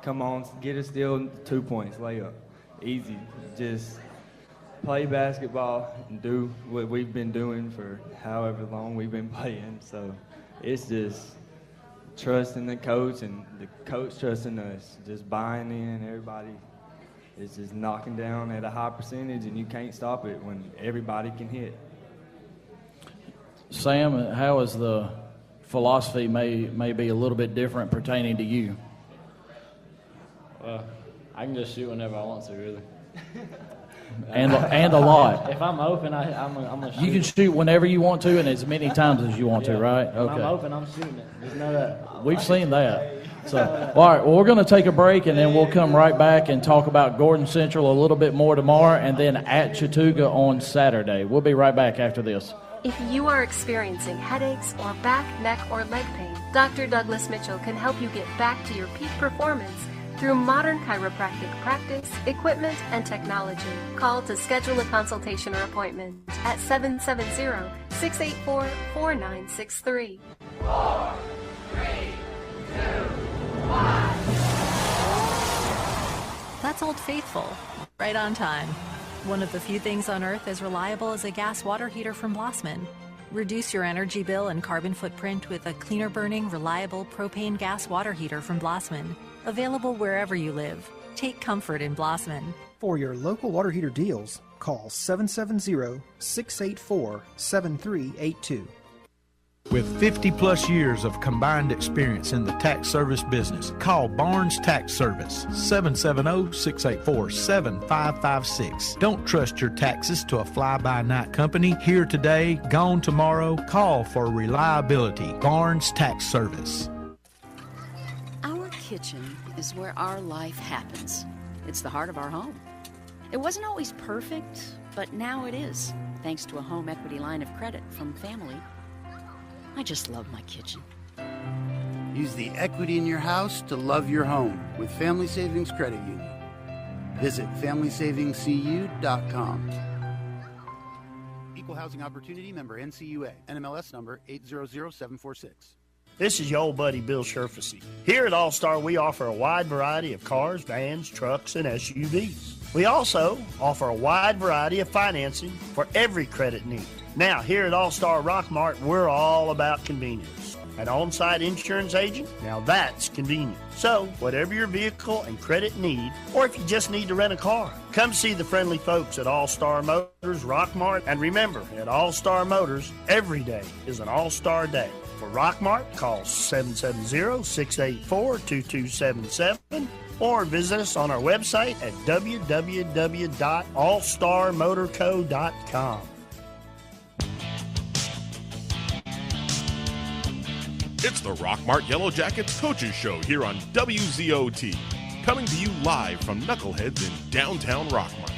S7: Come on, get a steal, 2 points, layup. Easy. Just play basketball and do what we've been doing for however long we've been playing. So it's just trusting the coach and the coach trusting us, just buying in. Everybody is just knocking down at a high percentage, and you can't stop it when everybody can hit.
S8: Sam, how is the philosophy may be a little bit different pertaining to you?
S15: Well, I can just shoot whenever I want to, really.
S8: and a lot.
S15: If I'm open, I'm gonna shoot.
S8: You can shoot whenever you want to and as many times as you want to, right?
S15: Okay. When I'm open, I'm shooting it. Just know that.
S8: We've seen that. So, all right, well, we're going to take a break, and then we'll come right back and talk about Gordon Central a little bit more tomorrow, and then at Chattooga on Saturday. We'll be right back after this.
S19: If you are experiencing headaches or back, neck, or leg pain, Dr. Douglas Mitchell can help you get back to your peak performance through modern chiropractic practice, equipment, and technology. Call to schedule a consultation or appointment at 770-684-4963.
S16: 4, 3, 2, 1.
S23: That's Old Faithful, right on time. One of the few things on Earth as reliable as a gas water heater from Blossman. Reduce your energy bill and carbon footprint with a cleaner burning, reliable propane gas water heater from Blossman. Available wherever you live. Take comfort in Blossman.
S17: For your local water heater deals, call 770-684-7382.
S3: With 50-plus years of combined experience in the tax service business, call Barnes Tax Service, 770-684-7556. Don't trust your taxes to a fly-by-night company. Here today, gone tomorrow. Call for reliability. Barnes Tax Service.
S4: Our kitchen is where our life happens. It's the heart of our home. It wasn't always perfect, but now it is, thanks to a home equity line of credit from family. I just love my kitchen.
S5: Use the equity in your house to love your home with Family Savings Credit Union. Visit FamilySavingsCU.com. Equal Housing Opportunity, member NCUA, NMLS number 800746.
S6: This is your old buddy Bill Sherfacy. Here at All-Star, we offer a wide variety of cars, vans, trucks, and SUVs. We also offer a wide variety of financing for every credit need. Now, here at All-Star Rockmart, we're all about convenience. An on-site insurance agent? Now that's convenient. So, whatever your vehicle and credit need, or if you just need to rent a car, come see the friendly folks at All-Star Motors Rockmart. And remember, at All-Star Motors, every day is an All-Star Day. For Rockmart, call 770-684-2277 or visit us on our website at www.allstarmotorco.com.
S1: It's the Rockmart Yellow Jackets Coaches Show here on WZOT, coming to you live from Knuckleheads in downtown Rockmart.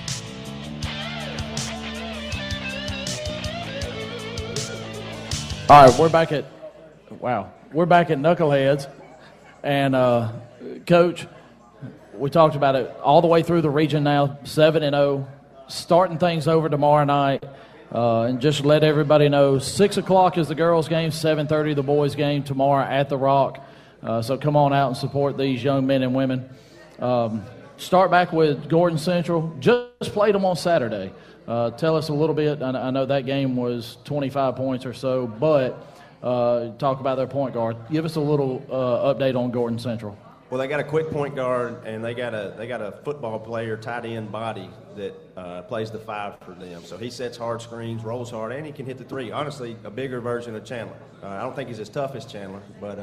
S8: All right, we're back at Knuckleheads, and Coach, we talked about it all the way through the region now, 7-0, starting things over tomorrow night, and just let everybody know, 6 o'clock is the girls' game, 7:30 the boys' game tomorrow at the Rock, so come on out and support these young men and women. Start back with Gordon Central, just played them on Saturday. Tell us a little bit, I know that game was 25 points or so, but talk about their point guard. Give us a little update on Gordon Central.
S22: Well, they got a quick point guard, and they got a football player, tight end body that plays the 5 for them. So he sets hard screens, rolls hard, and he can hit the 3. Honestly, a bigger version of Chandler. I don't think he's as tough as Chandler, but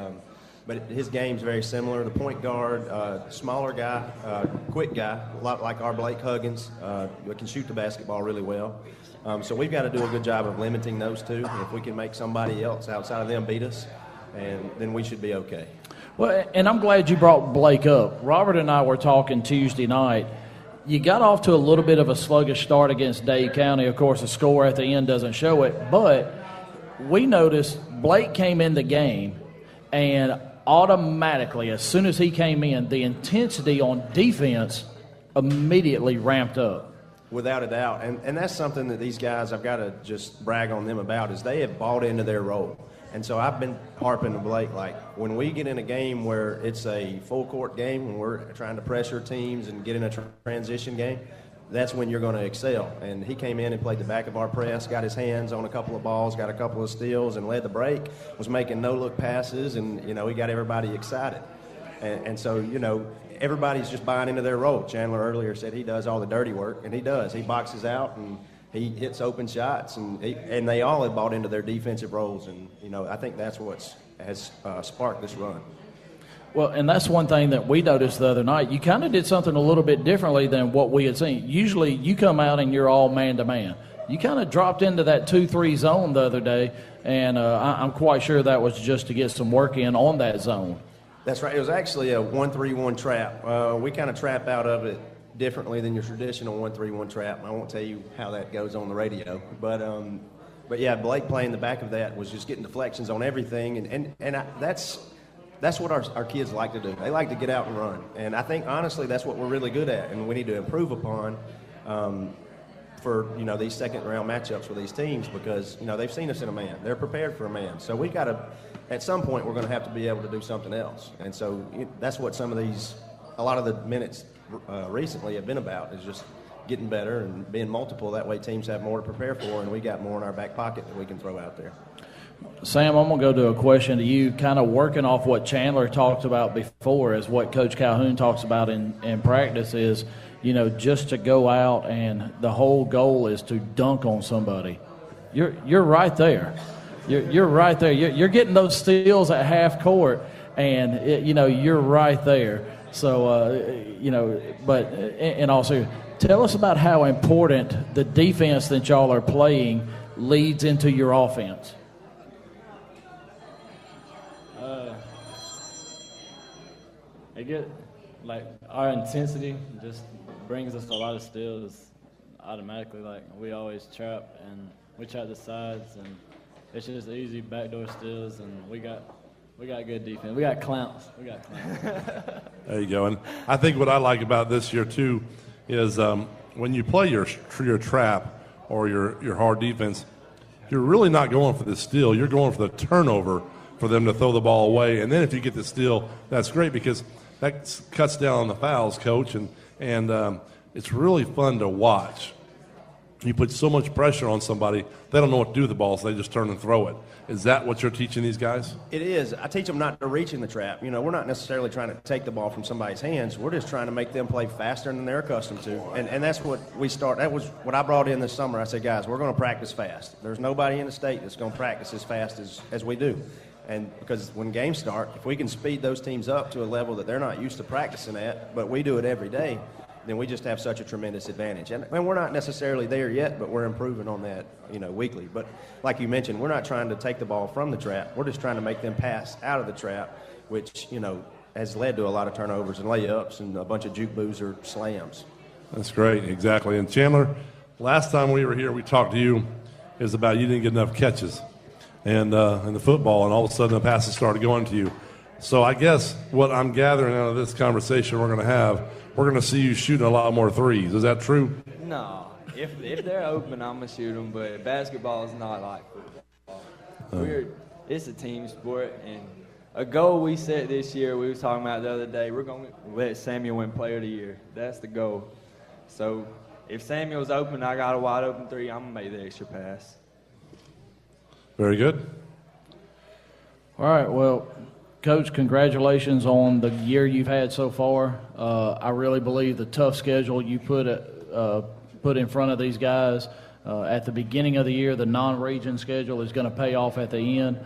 S22: his game's very similar. The point guard, smaller guy, quick guy, a lot like our Blake Huggins, can shoot the basketball really well. So we've got to do a good job of limiting those two. If we can make somebody else outside of them beat us, and then we should be okay.
S8: Well, and I'm glad you brought Blake up. Robert and I were talking Tuesday night. You got off to a little bit of a sluggish start against Dade County. Of course, the score at the end doesn't show it, but we noticed Blake came in the game, and automatically, as soon as he came in, the intensity on defense immediately ramped up.
S22: Without a doubt. And that's something that these guys, I've got to just brag on them about, is they have bought into their role. And so I've been harping to Blake, like, when we get in a game where it's a full-court game, when we're trying to pressure teams and get in a transition game, that's when you're going to excel. And he came in and played the back of our press, got his hands on a couple of balls, got a couple of steals, and led the break, was making no-look passes, and, he got everybody excited. And so, everybody's just buying into their role. Chandler earlier said he does all the dirty work, and he does. He boxes out, and he hits open shots, and they all have bought into their defensive roles. And, I think that's what has sparked this run.
S8: Well, and that's one thing that we noticed the other night. You kind of did something a little bit differently than what we had seen. Usually you come out and you're all man-to-man. You kind of dropped into that 2-3 zone the other day, and I'm quite sure that was just to get some work in on that zone.
S22: That's right. It was actually a 1-3-1 trap. We kind of trap out of it differently than your traditional 1-3-1 trap. I won't tell you how that goes on the radio, but yeah, Blake playing the back of that was just getting deflections on everything, and that's what our kids like to do. They like to get out and run, and I think honestly that's what we're really good at, and we need to improve upon for these second round matchups with these teams, because they've seen us in a man. They're prepared for a man, so we've got to. At some point, we're going to have to be able to do something else, and so that's what a lot of the minutes recently have been about, is just getting better and being multiple. That way teams have more to prepare for, and we got more in our back pocket that we can throw out there.
S8: Sam, I'm going to go to a question to you, kind of working off what Chandler talked about before, is what Coach Calhoun talks about in practice is, just to go out and the whole goal is to dunk on somebody. You're right there. You're right there. You're getting those steals at half court, and, you're right there. So, but in all seriousness, tell us about how important the defense that y'all are playing leads into your offense.
S15: It get like our intensity, just brings us a lot of steals automatically. Like, we always trap, and we trap the sides, and it's just easy backdoor steals, and we got good defense. We got clowns.
S9: There you go. And I think what I like about this year too is when you play your trap or your hard defense, you're really not going for the steal. You're going for the turnover for them to throw the ball away. And then if you get the steal, that's great because that cuts down on the fouls, Coach. And it's really fun to watch. You put so much pressure on somebody, they don't know what to do with the ball, so they just turn and throw it. Is that what you're teaching these guys?
S22: It is. I teach them not to reach in the trap. You know, we're not necessarily trying to take the ball from somebody's hands. We're just trying to make them play faster than they're accustomed to. And that's what we start. That was what I brought in this summer. I said, guys, we're going to practice fast. There's nobody in the state that's going to practice as fast as we do. And because when games start, if we can speed those teams up to a level that they're not used to practicing at, but we do it every day, then we just have such a tremendous advantage. And we're not necessarily there yet, but we're improving on that, weekly. But like you mentioned, we're not trying to take the ball from the trap. We're just trying to make them pass out of the trap, which, has led to a lot of turnovers and layups and a bunch of juke boozer slams.
S9: That's great, exactly. And Chandler, last time we were here, we talked to you, it was about you didn't get enough catches and in the football, and all of a sudden the passes started going to you. So I guess what I'm gathering out of this conversation we're going to have, we're going to see you shooting a lot more threes. Is that true?
S7: No. If they're open, I'm going to shoot them, but basketball is not like football. It's a team sport, and a goal we set this year, we was talking about the other day, we're going to let Samuel win Player of the Year. That's the goal. So if Samuel's open, I got a wide open three, I'm going to make the extra pass.
S9: Very good.
S8: All right, well, Coach, congratulations on the year you've had so far. I really believe the tough schedule you put in front of these guys at the beginning of the year, the non-region schedule, is going to pay off at the end.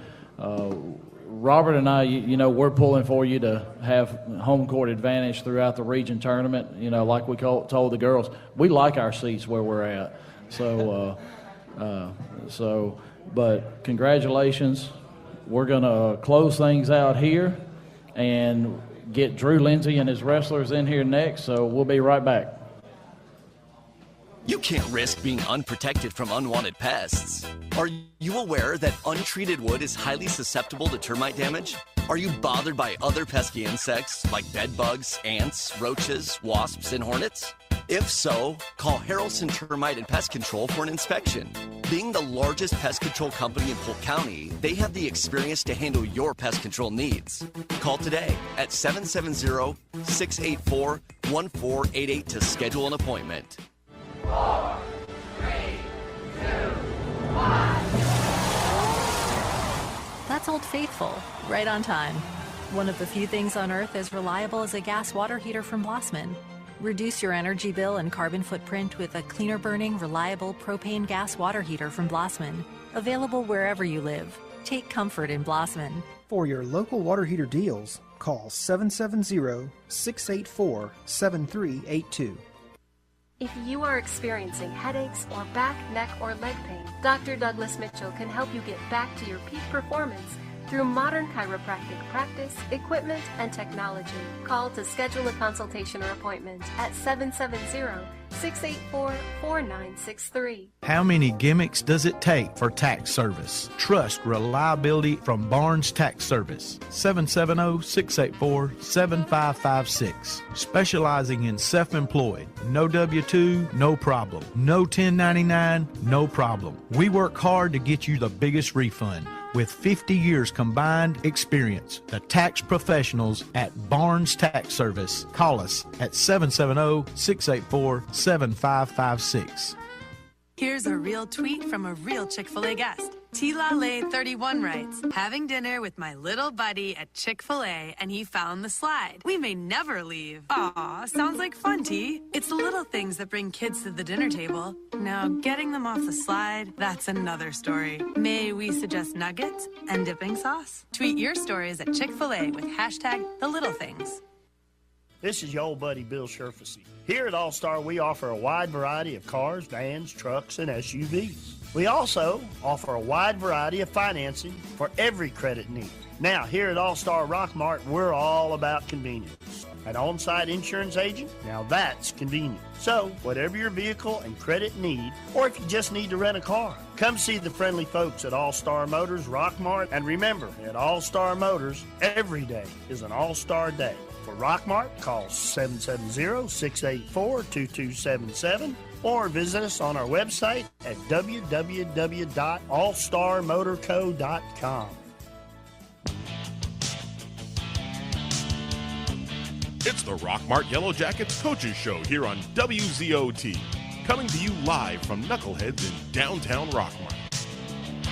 S8: Robert and I, we're pulling for you to have home court advantage throughout the region tournament. Like we told the girls, we like our seats where we're at. But congratulations. We're going to close things out here and get Drew Lindsay and his wrestlers in here next, so we'll be right back.
S14: You can't risk being unprotected from unwanted pests. Are you aware that untreated wood is highly susceptible to termite damage? Are you bothered by other pesky insects like bed bugs, ants, roaches, wasps, and hornets? If so, call Harrelson Termite and Pest Control for an inspection. Being the largest pest control company in Polk County, they have the experience to handle your pest control needs. Call today at 770-684-1488 to schedule an appointment.
S16: 4, 3, 2, 1.
S23: That's Old Faithful, right on time. One of the few things on Earth as reliable as a gas water heater from Blossman. Reduce your energy bill and carbon footprint with a cleaner burning, reliable propane gas water heater from Blossman. Available wherever you live. Take comfort in Blossman.
S17: For your local water heater deals, call 770-684-7382.
S19: If you are experiencing headaches or back, neck, or leg pain, Dr. Douglas Mitchell can help you get back to your peak performance through modern chiropractic practice, equipment, and technology. Call to schedule a consultation or appointment at 770-684-4963.
S3: How many gimmicks does it take for tax service? Trust reliability from Barnes Tax Service. 770-684-7556. Specializing in self-employed. No W-2, no problem. No 1099, no problem. We work hard to get you the biggest refund. With 50 years combined experience, the tax professionals at Barnes Tax Service. Call us at 770-684-7556.
S2: Here's a real tweet from a real Chick-fil-A guest. T-La-Lay31 writes, having dinner with my little buddy at Chick-fil-A and he found the slide. We may never leave. Aw, sounds like fun, T. It's the little things that bring kids to the dinner table. Now, getting them off the slide, that's another story. May we suggest nuggets and dipping sauce? Tweet your stories at Chick-fil-A with hashtag the little things.
S6: This is your old buddy Bill Sherfacy. Here at All-Star, we offer a wide variety of cars, vans, trucks, and SUVs. We also offer a wide variety of financing for every credit need. Now, here at All-Star Rock Mart, we're all about convenience. An on-site insurance agent? Now that's convenient. So, whatever your vehicle and credit need, or if you just need to rent a car, come see the friendly folks at All-Star Motors Rockmart. And remember, at All-Star Motors, every day is an All-Star Day. For Rockmart, call 770-684-2277 or visit us on our website at www.allstarmotorco.com.
S1: It's the Rockmart Yellow Jackets Coaches Show here on WZOT, coming to you live from Knuckleheads in downtown Rockmart.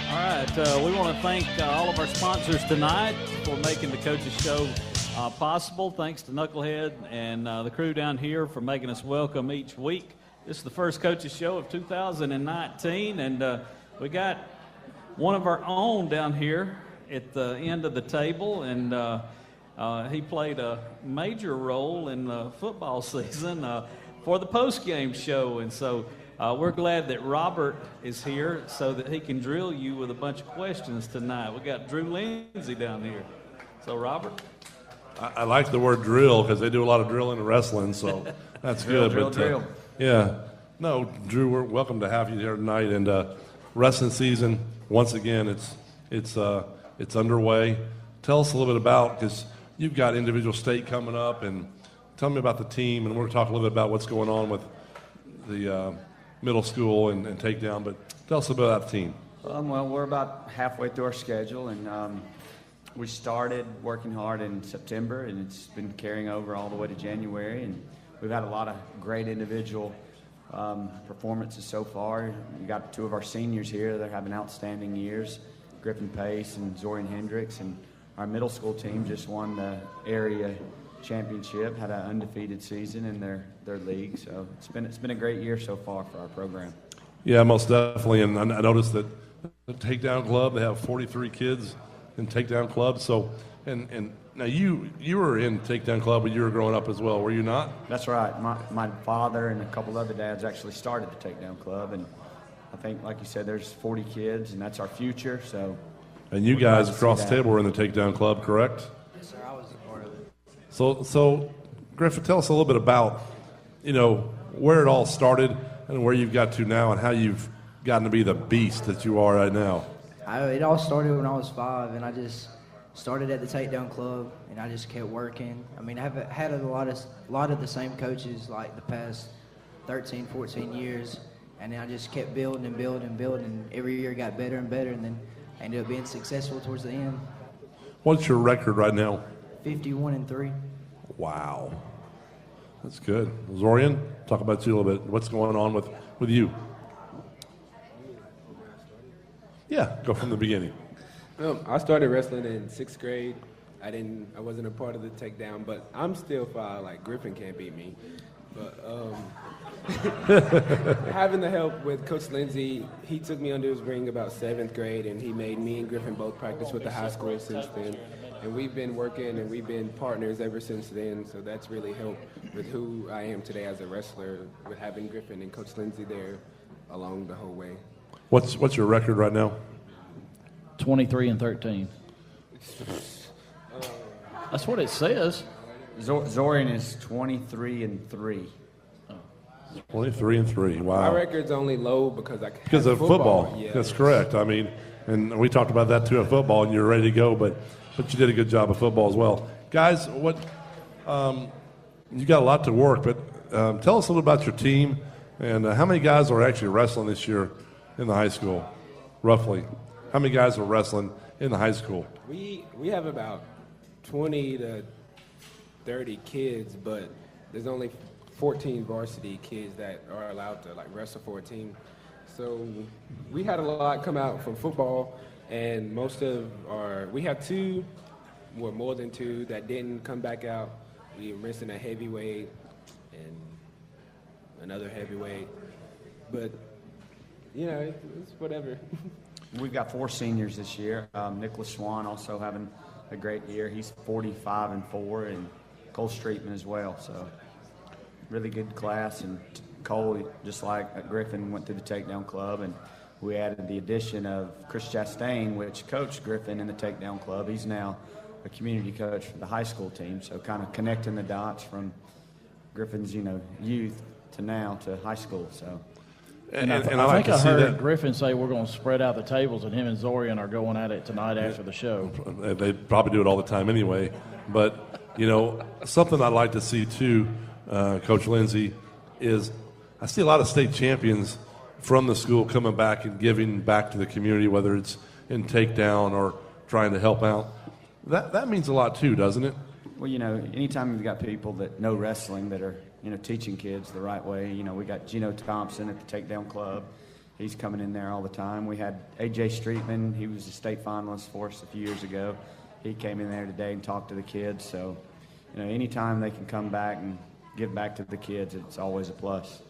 S18: All right, we want to thank all of our sponsors tonight for making the Coaches Show possible. Thanks to Knucklehead and the crew down here for making us welcome each week. This is the first Coaches Show of 2019, and we got one of our own down here at the end of the table, and he played a major role in the football season for the post-game show, and so we're glad that Robert is here so that he can drill you with a bunch of questions tonight. We got Drew Lindsay down here. So, Robert?
S9: I like the word drill because they do a lot of drilling and wrestling, so that's good.
S18: Drill.
S9: Yeah. No, Drew, we're welcome to have you here tonight. And wrestling season, once again, it's underway. Tell us a little bit about, because you've got individual state coming up, and tell me about the team, and we're going to talk a little bit about what's going on with the middle school and takedown, but tell us a bit about the team.
S20: Well, we're about halfway through our schedule, and we started working hard in September, and it's been carrying over all the way to January, and we've had a lot of great individual performances so far. We got two of our seniors here. They're having outstanding years, Griffin Pace and Zorian Hendricks, and our middle school team just won the area championship, had an undefeated season in their league. So it's been a great year so far for our program.
S9: Yeah, most definitely. And I noticed that the Takedown Club, they have 43 kids in Takedown Club. So, and now you were in Takedown Club when you were growing up as well, were you not?
S20: That's right. My father and a couple other dads actually started the Takedown Club, and I think, like you said, there's 40 kids, and that's our future. So.
S9: And you guys across the table were in the Takedown Club, correct?
S21: Yes, sir. I was a part of it.
S9: So Griffin, tell us a little bit about, where it all started and where you've got to now and how you've gotten to be the beast that you are right now.
S21: It all started when I was 5, and I just started at the Takedown Club, and I just kept working. I mean, I've had a lot of the same coaches like the past 13, 14 years, and then I just kept building and building and building, and every year got better and better, and then I ended up being successful towards the end.
S9: What's your record right now?
S21: 51-3.
S9: Wow. That's good. Zorian, talk about you a little bit. What's going on with you? Yeah, go from the beginning.
S24: I started wrestling in 6th grade. I wasn't a part of the takedown, but I'm still 5. Like, Griffin can't beat me. But having the help with Coach Lindsay, he took me under his wing about 7th grade, and he made me and Griffin both practice with the high school since then. And we've been working, and we've been partners ever since then, so that's really helped with who I am today as a wrestler, with having Griffin and Coach Lindsay there along the whole way.
S9: What's your record right now?
S8: 23-13. That's what it says.
S20: Zorian is 23-3.
S9: 23-3. Wow.
S24: My record's only low because
S9: of football.
S24: Yeah.
S9: That's correct. I mean, and we talked about that too at football, and you're ready to go, but you did a good job of football as well. Guys, you got a lot to work, but tell us a little about your team and how many guys are actually wrestling this year in the high school, roughly. How many guys are wrestling in the high school?
S24: We have about 20 to 30 kids, but there's only 14 varsity kids that are allowed to wrestle for a team. So we had a lot come out from football, and we had more than two that didn't come back out. We were missing a heavyweight and another heavyweight, but it's whatever.
S20: We've got 4 seniors this year. Nicholas Swan also having a great year. He's 45-4, and Cole Streetman as well. So really good class. And Cole, just like Griffin, went through the Takedown Club, and we added the addition of Chris Chastain, which coached Griffin in the Takedown Club. He's now a community coach for the high school team, so kind of connecting the dots from Griffin's, youth to now to high school. So,
S8: and I think I heard Griffin say we're going to spread out the tables, and him and Zorian are going at it tonight after the show.
S9: They probably do it all the time anyway. But, something I'd like to see too, Coach Lindsey, is I see a lot of state champions from the school coming back and giving back to the community, whether it's in takedown or trying to help out. That means a lot too, doesn't it?
S20: Well, anytime you've got people that know wrestling that are, teaching kids the right way, we got Gino Thompson at the Takedown Club. He's coming in there all the time. We had A.J. Streetman. He was a state finalist for us a few years ago. He came in there today and talked to the kids. So, anytime they can come back and give back to the kids, it's always a plus.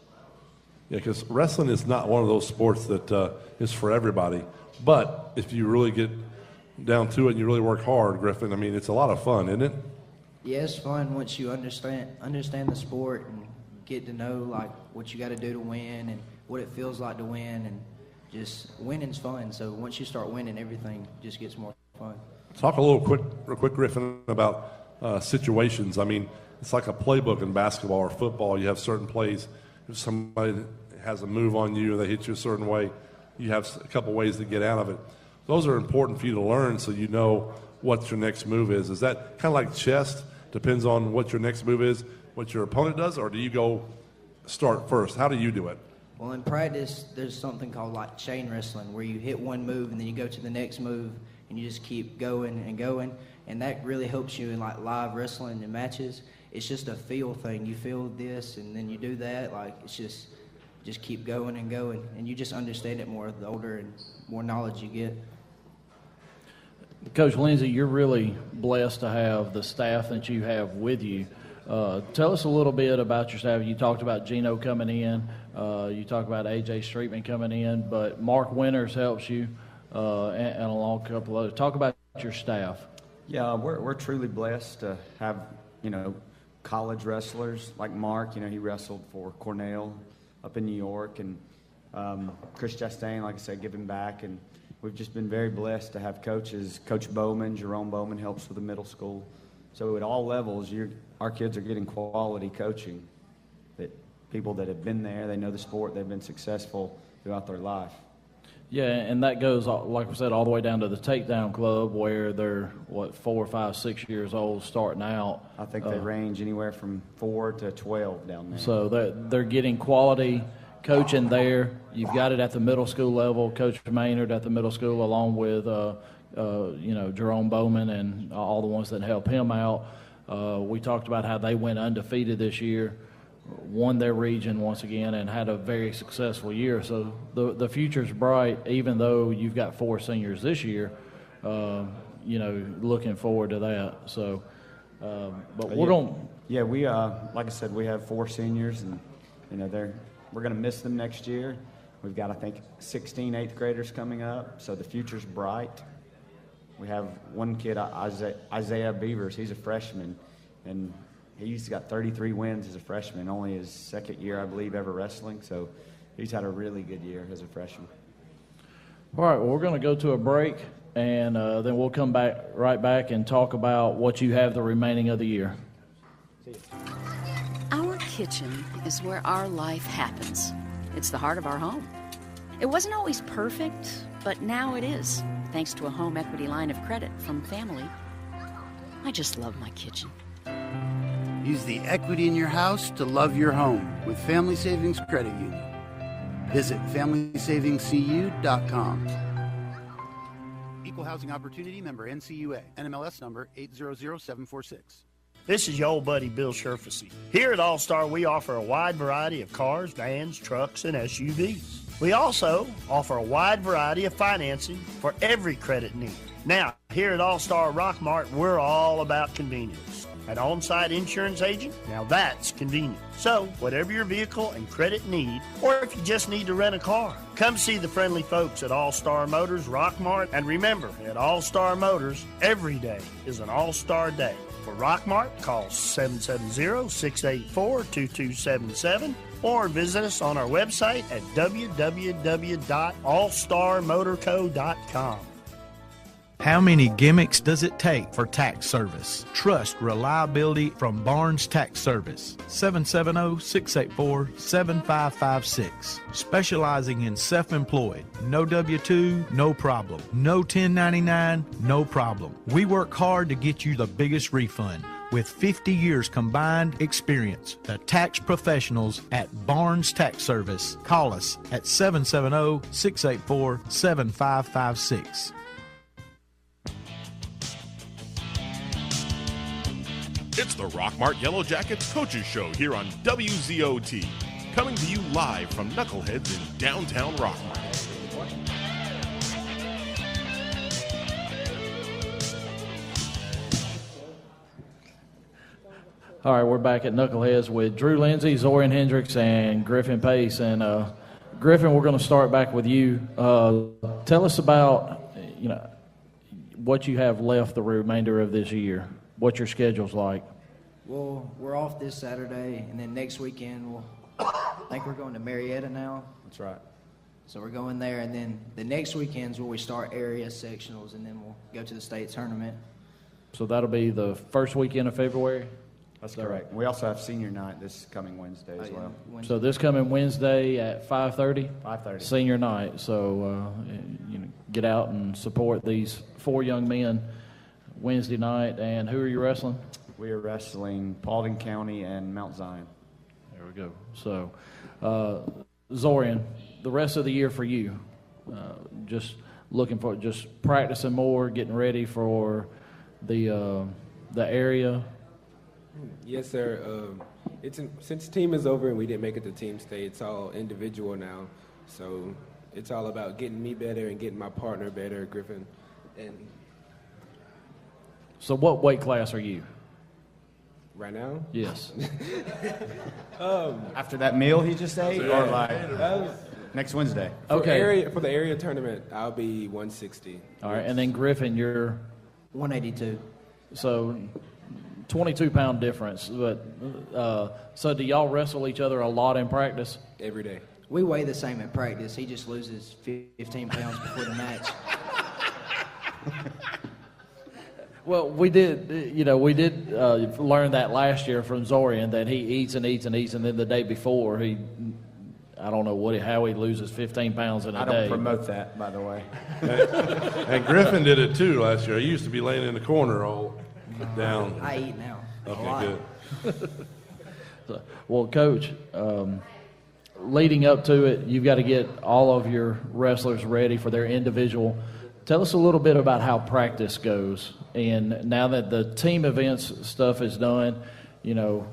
S9: Yeah, because wrestling is not one of those sports that is for everybody. But if you really get down to it and you really work hard, Griffin, it's a lot of fun, isn't it?
S21: Yeah, it's fun once you understand the sport and get to know what you got to do to win and what it feels like to win, and just winning's fun. So once you start winning, everything just gets more fun.
S9: Talk a real quick, Griffin, about situations. It's like a playbook in basketball or football. You have certain plays. If somebody has a move on you, they hit you a certain way, you have a couple ways to get out of it. Those are important for you to learn so you know what your next move is. Is that kind of like chess? Depends on what your next move is, what your opponent does, or do you go start first? How do you do it?
S21: Well, in practice, there's something called chain wrestling, where you hit one move and then you go to the next move and you just keep going and going, and that really helps you in live wrestling and matches. It's just a feel thing. You feel this and then you do that. It's just keep going and going, and you just understand it more the older and more knowledge you get.
S8: Coach Lindsey, you're really blessed to have the staff that you have with you. Tell us a little bit about your staff. You talked about Gino coming in. You talked about A.J. Streetman coming in, but Mark Winters helps you, and along a couple others. Talk about your staff.
S20: Yeah, we're truly blessed to have, college wrestlers like Mark. He wrestled for Cornell up in New York, and Chris Chastain, like I said, giving back, and we've just been very blessed to have coaches. Coach Bowman, Jerome Bowman, helps with the middle school. So at all levels, our kids are getting quality coaching. That people that have been there, they know the sport, they've been successful throughout their life.
S8: Yeah, and that goes, like I said, all the way down to the Takedown Club, where they're 4, 5, 6 years old starting out.
S20: I think they range anywhere from 4 to 12 down there.
S8: So they're getting quality coaching there. You've got it at the middle school level. Coach Maynard at the middle school, along with Jerome Bowman and all the ones that help him out. We talked about how they went undefeated this year, won their region once again, and had a very successful year. So the future's bright, even though you've got 4 seniors this year. Looking forward to that. So, but we're going.
S20: Yeah, we like I said, we have 4 seniors, and we're going to miss them next year. We've got, I think, 16 8th graders coming up, so the future's bright. We have one kid, Isaiah Beavers. He's a freshman, and he's got 33 wins as a freshman, only his second year, I believe, ever wrestling. So he's had a really good year as a freshman.
S8: All right, well, we're going to go to a break, and then we'll come right back and talk about what you have the remaining of the year.
S4: Our kitchen is where our life happens. It's the heart of our home. It wasn't always perfect, but now it is, thanks to a home equity line of credit from family. I just love my kitchen.
S5: Use the equity in your house to love your home with Family Savings Credit Union. Visit FamilySavingsCU.com. Equal Housing Opportunity, member NCUA, NMLS number 800746.
S6: This is your old buddy Bill Sherfusey. Here at All-Star, we offer a wide variety of cars, vans, trucks, and SUVs. We also offer a wide variety of financing for every credit need. Now, here at All-Star Rockmart, we're all about convenience. An on-site insurance agent? Now that's convenient. So, whatever your vehicle and credit need, or if you just need to rent a car, come see the friendly folks at All-Star Motors Rockmart. And remember, at All-Star Motors, every day is an All-Star Day. For Rockmart, call 770-684-2277 or visit us on our website at www.allstarmotorco.com.
S3: How many gimmicks does it take for tax service? Trust reliability from Barnes Tax Service. 770-684-7556. Specializing in self-employed. No W-2, no problem. No 1099, no problem. We work hard to get you the biggest refund. With 50 years combined experience, the tax professionals at Barnes Tax Service. Call us at 770-684-7556.
S1: It's the Rockmart Yellow Jackets Coaches Show here on WZOT. Coming to you live from Knuckleheads in downtown Rockmart.
S8: All right, we're back at Knuckleheads with Drew Lindsay, Zorian Hendricks, and Griffin Pace. And Griffin, we're going to start back with you. Tell us about, what you have left the remainder of this year. What your schedule's like.
S21: Well, we're off this Saturday, and then next weekend I think we're going to Marietta now.
S20: That's right.
S21: So we're going there, and then the next weekend's where we start area sectionals, and then we'll go to the state tournament.
S8: So that'll be the first weekend of February?
S20: That's correct. We also have senior night this coming Wednesday as well.
S8: So this coming Wednesday at 5:30?
S20: 5:30.
S8: Senior night. So, get out and support these 4 young men Wednesday night. And who are you wrestling?
S20: We are wrestling Paulding County and Mount Zion.
S8: There we go. So, Zorian, the rest of the year for you, just looking for, just practicing more, getting ready for the area.
S24: Yes, sir. Since team is over and we didn't make it to team state, it's all individual now. So it's all about getting me better and getting my partner better, Griffin. And
S8: so what weight class are you?
S24: Right now?
S8: Yes.
S20: After that meal he just ate, or like next Wednesday?
S24: For the area tournament, I'll be 160.
S8: All right, and then Griffin, you're
S21: 182.
S8: So 22-pound difference. But so do y'all wrestle each other a lot in practice?
S24: Every day.
S21: We weigh the same in practice. He just loses 15 pounds before the match.
S8: Well, we did learn that last year from Zorian, that he eats and eats and eats, and then the day before I don't know how he loses 15 pounds in a day.
S20: I don't promote that, by the way.
S9: And Griffin did it too last year. He used to be laying in the corner all down.
S21: I eat now.
S9: Okay, good.
S8: Well, Coach, leading up to it, you've got to get all of your wrestlers ready for their individual. Tell us a little bit about how practice goes. And now that the team events stuff is done, of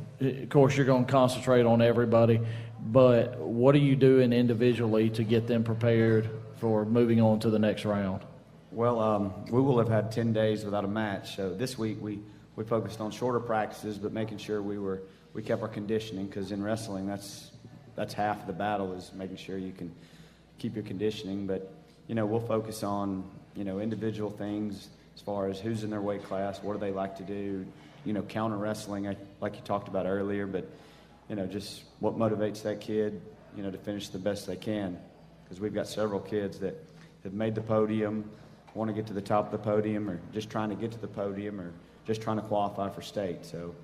S8: course you're going to concentrate on everybody, but what are you doing individually to get them prepared for moving on to the next round?
S20: Well, we will have had 10 days without a match. So this week we focused on shorter practices, but making sure we kept our conditioning, because in wrestling that's half the battle, is making sure you can keep your conditioning. But we'll focus on individual things as far as who's in their weight class, what do they like to do, counter wrestling like you talked about earlier, but just what motivates that kid to finish the best they can, because we've got several kids that have made the podium, want to get to the top of the podium, or just trying to get to the podium, or just trying to qualify for state. So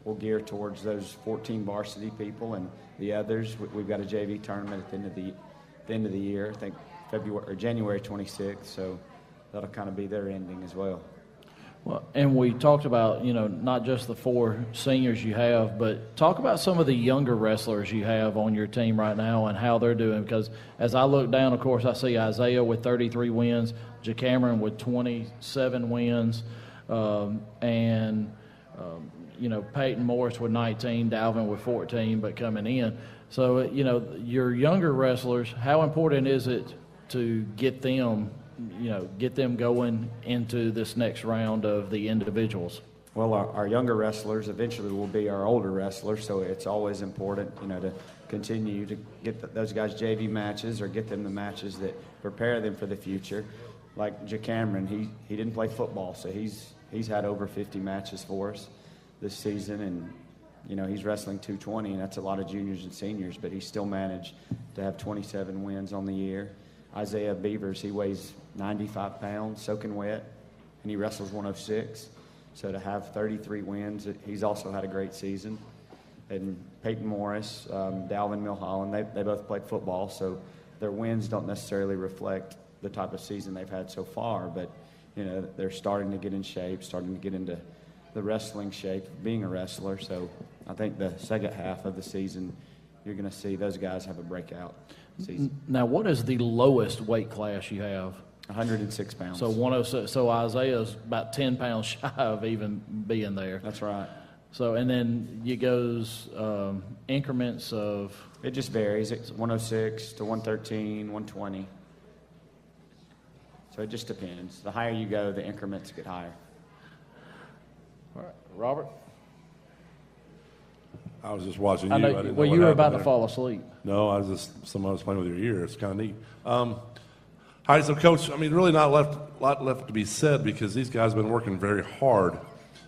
S20: we'll gear towards those 14 varsity people, and the others. We've got a JV tournament at the end of the year, I think January 26th. So that'll kind of be their ending as well.
S8: Well, and we talked about, not just the 4 seniors you have, but talk about some of the younger wrestlers you have on your team right now and how they're doing. Because as I look down, of course, I see Isaiah with 33 wins, JaCameron with 27 wins, Peyton Morris with 19, Dalvin with 14, but coming in. So, your younger wrestlers, how important is it to get them going into this next round of the individuals?
S20: Well, our younger wrestlers eventually will be our older wrestlers, so it's always important, to continue to get those guys JV matches, or get them the matches that prepare them for the future. Like JaCameron, he didn't play football, so he's had over 50 matches for us this season, and he's wrestling 220, and that's a lot of juniors and seniors, but he still managed to have 27 wins on the year. Isaiah Beavers, he weighs 95 pounds, soaking wet, and he wrestles 106. So to have 33 wins, he's also had a great season. And Peyton Morris, Dalvin Milholland, they both played football, so their wins don't necessarily reflect the type of season they've had so far, but they're starting to get in shape, starting to get into the wrestling shape, being a wrestler. So I think the second half of the season, you're going to see those guys have a breakout season.
S8: Now, what is the lowest weight class you have?
S20: 106 pounds.
S8: So 106. So Isaiah's about 10 pounds shy of even being there.
S20: That's right.
S8: So, and then it goes increments of...
S20: It just varies. It's 106 to 113, 120. So it just depends. The higher you go, the increments get higher.
S8: All right. Robert?
S9: I was just watching you.
S8: I know,
S9: I didn't
S8: well,
S9: know
S8: you
S9: what
S8: were about
S9: happened
S8: to
S9: there.
S8: fall asleep.
S9: No, I was just, someone was playing with your ear. It's kind of neat. All right, so Coach, I mean, really not a lot left to be said because these guys have been working very hard.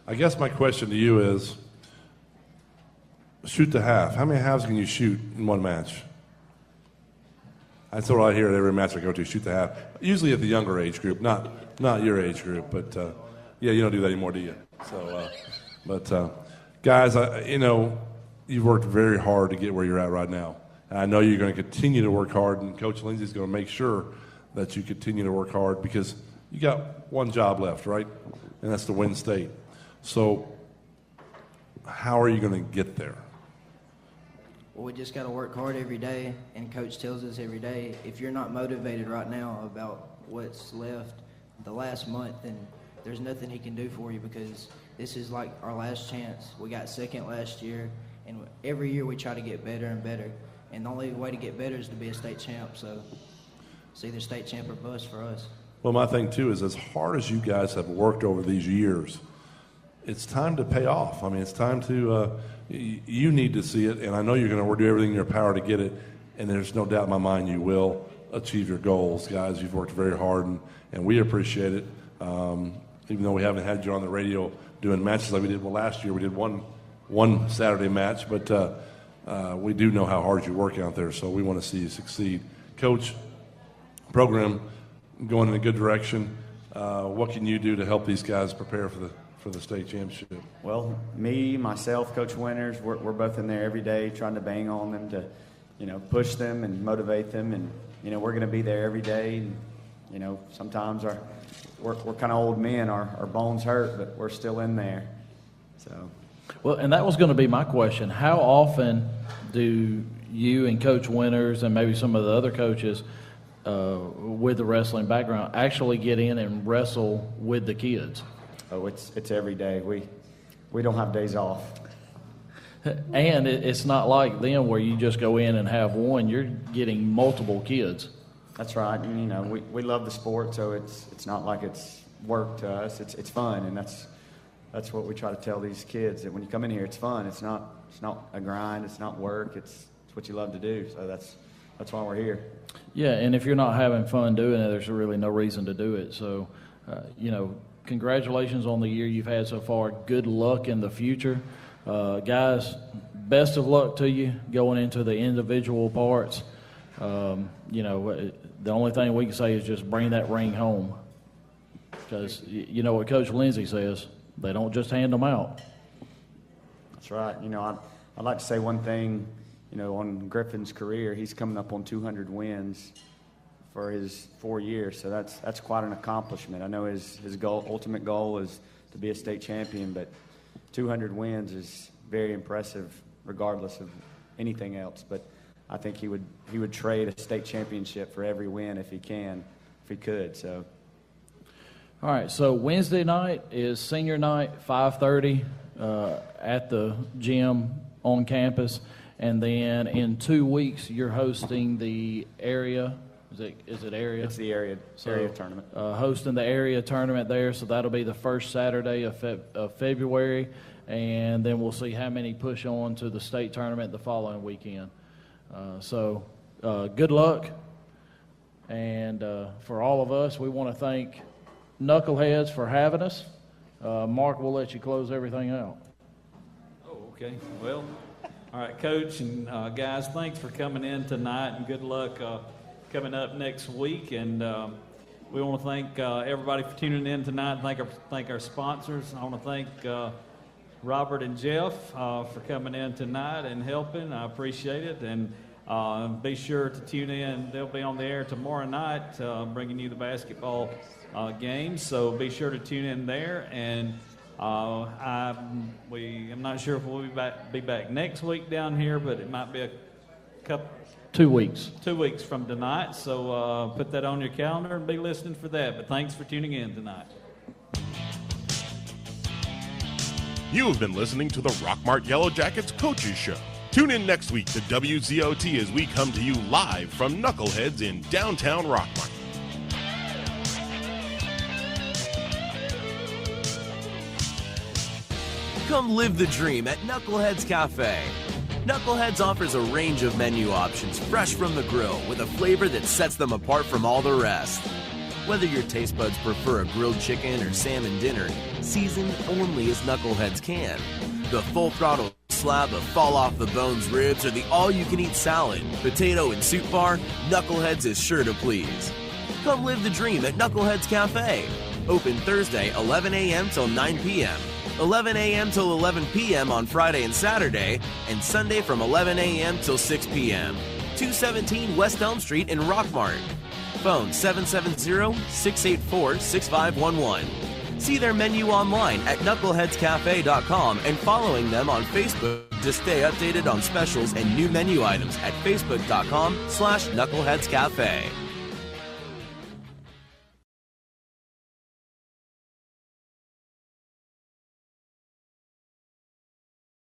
S9: I guess my question to you is, shoot the half. How many halves can you shoot in one match? That's what I hear at every match I go to, shoot the half. Usually at the younger age group, not your age group, but yeah, you don't do that anymore, do you? So, guys, you've worked very hard to get where you're at right now. And I know you're going to continue to work hard, and Coach Lindsey's going to make sure that you continue to work hard because you got one job left, right? And that's to win state. So how are you going to get there?
S21: Well, we just got to work hard every day, and Coach tells us every day, if you're not motivated right now about what's left the last month, then there's nothing he can do for you because this is like our last chance. We got second last year, and every year we try to get better and better, and the only way to get better is to be a state champ, so it's either state champ or bust for us.
S9: Well, my thing, too, is as hard as you guys have worked over these years, it's time to pay off. I mean, it's time to you need to see it, and I know you're going to do everything in your power to get it, and there's no doubt in my mind you will achieve your goals. Guys, you've worked very hard, and we appreciate it. Even though we haven't had you on the radio doing matches like we did last year. We did one Saturday match, but we do know how hard you work out there, so we want to see you succeed. Coach, program going in a good direction. What can you do to help these guys prepare for the state championship?
S20: Well, me, myself, Coach Winters, we're both in there every day trying to bang on them to, push them and motivate them. And, we're going to be there every day. And, sometimes we're kind of old men. Our bones hurt, but we're still in there. So.
S8: Well, and that was going to be my question. How often do you and Coach Winters and maybe some of the other coaches with the wrestling background actually get in and wrestle with the kids?
S20: Oh, it's every day. We don't have days off.
S8: And it's not like them where you just go in and have one. You're getting multiple kids.
S20: That's right. And, we love the sport, so it's not like it's work to us. It's fun, and that's what we try to tell these kids, that when you come in here, it's fun. It's not a grind. It's not work. It's what you love to do. So that's why we're here.
S8: Yeah, and if you're not having fun doing it, there's really no reason to do it. So, congratulations on the year you've had so far. Good luck in the future. Guys, best of luck to you going into the individual parts. The only thing we can say is just bring that ring home. Because you know what Coach Lindsey says, they don't just hand them out.
S20: That's right. I'd like to say one thing, on Griffin's career, he's coming up on 200 wins for his 4 years, so that's quite an accomplishment. I know his ultimate goal is to be a state champion, but 200 wins is very impressive regardless of anything else. But I think he would trade a state championship for every win if he could. So.
S8: All right, so Wednesday night is senior night, 5:30 at the gym on campus. And then in 2 weeks, you're hosting the area. Is it area?
S20: It's the area tournament.
S8: Hosting the area tournament there, so that'll be the first Saturday of February, and then we'll see how many push on to the state tournament the following weekend. Good luck, and for all of us, we want to thank Knuckleheads for having us. Mark, we'll let you close everything out.
S18: Oh, okay. Well, all right, Coach and guys, thanks for coming in tonight, and good luck coming up next week. And we want to thank everybody for tuning in tonight. Thank our sponsors. I want to thank Robert and Jeff for coming in tonight and helping. I appreciate it. And be sure to tune in. They'll be on the air tomorrow night bringing you the basketball games. So be sure to tune in there. And I'm not sure if we'll be back next week down here, but it might be a couple.
S8: 2 weeks.
S18: 2 weeks from tonight. So put that on your calendar and be listening for that. But thanks for tuning in tonight.
S1: You have been listening to the Rockmart Yellow Jackets Coaches Show. Tune in next week to WZOT as we come to you live from Knuckleheads in downtown Rockmart.
S10: Come live the dream at Knuckleheads Cafe. Knuckleheads offers a range of menu options fresh from the grill with a flavor that sets them apart from all the rest. Whether your taste buds prefer a grilled chicken or salmon dinner, seasoned only as Knuckleheads can. The full throttle slab of fall off the bones ribs or the all-you-can-eat salad, potato and soup bar, Knuckleheads is sure to please. Come live the dream at Knuckleheads Cafe. Open Thursday 11 a.m. till 9 p.m., 11 a.m. till 11 p.m. on Friday and Saturday, and Sunday from 11 a.m. till 6 p.m. 217 West Elm Street in Rockmart. Phone 770-684-6511. See their menu online at knuckleheadscafe.com and following them on Facebook to stay updated on specials and new menu items at facebook.com/knuckleheadscafe.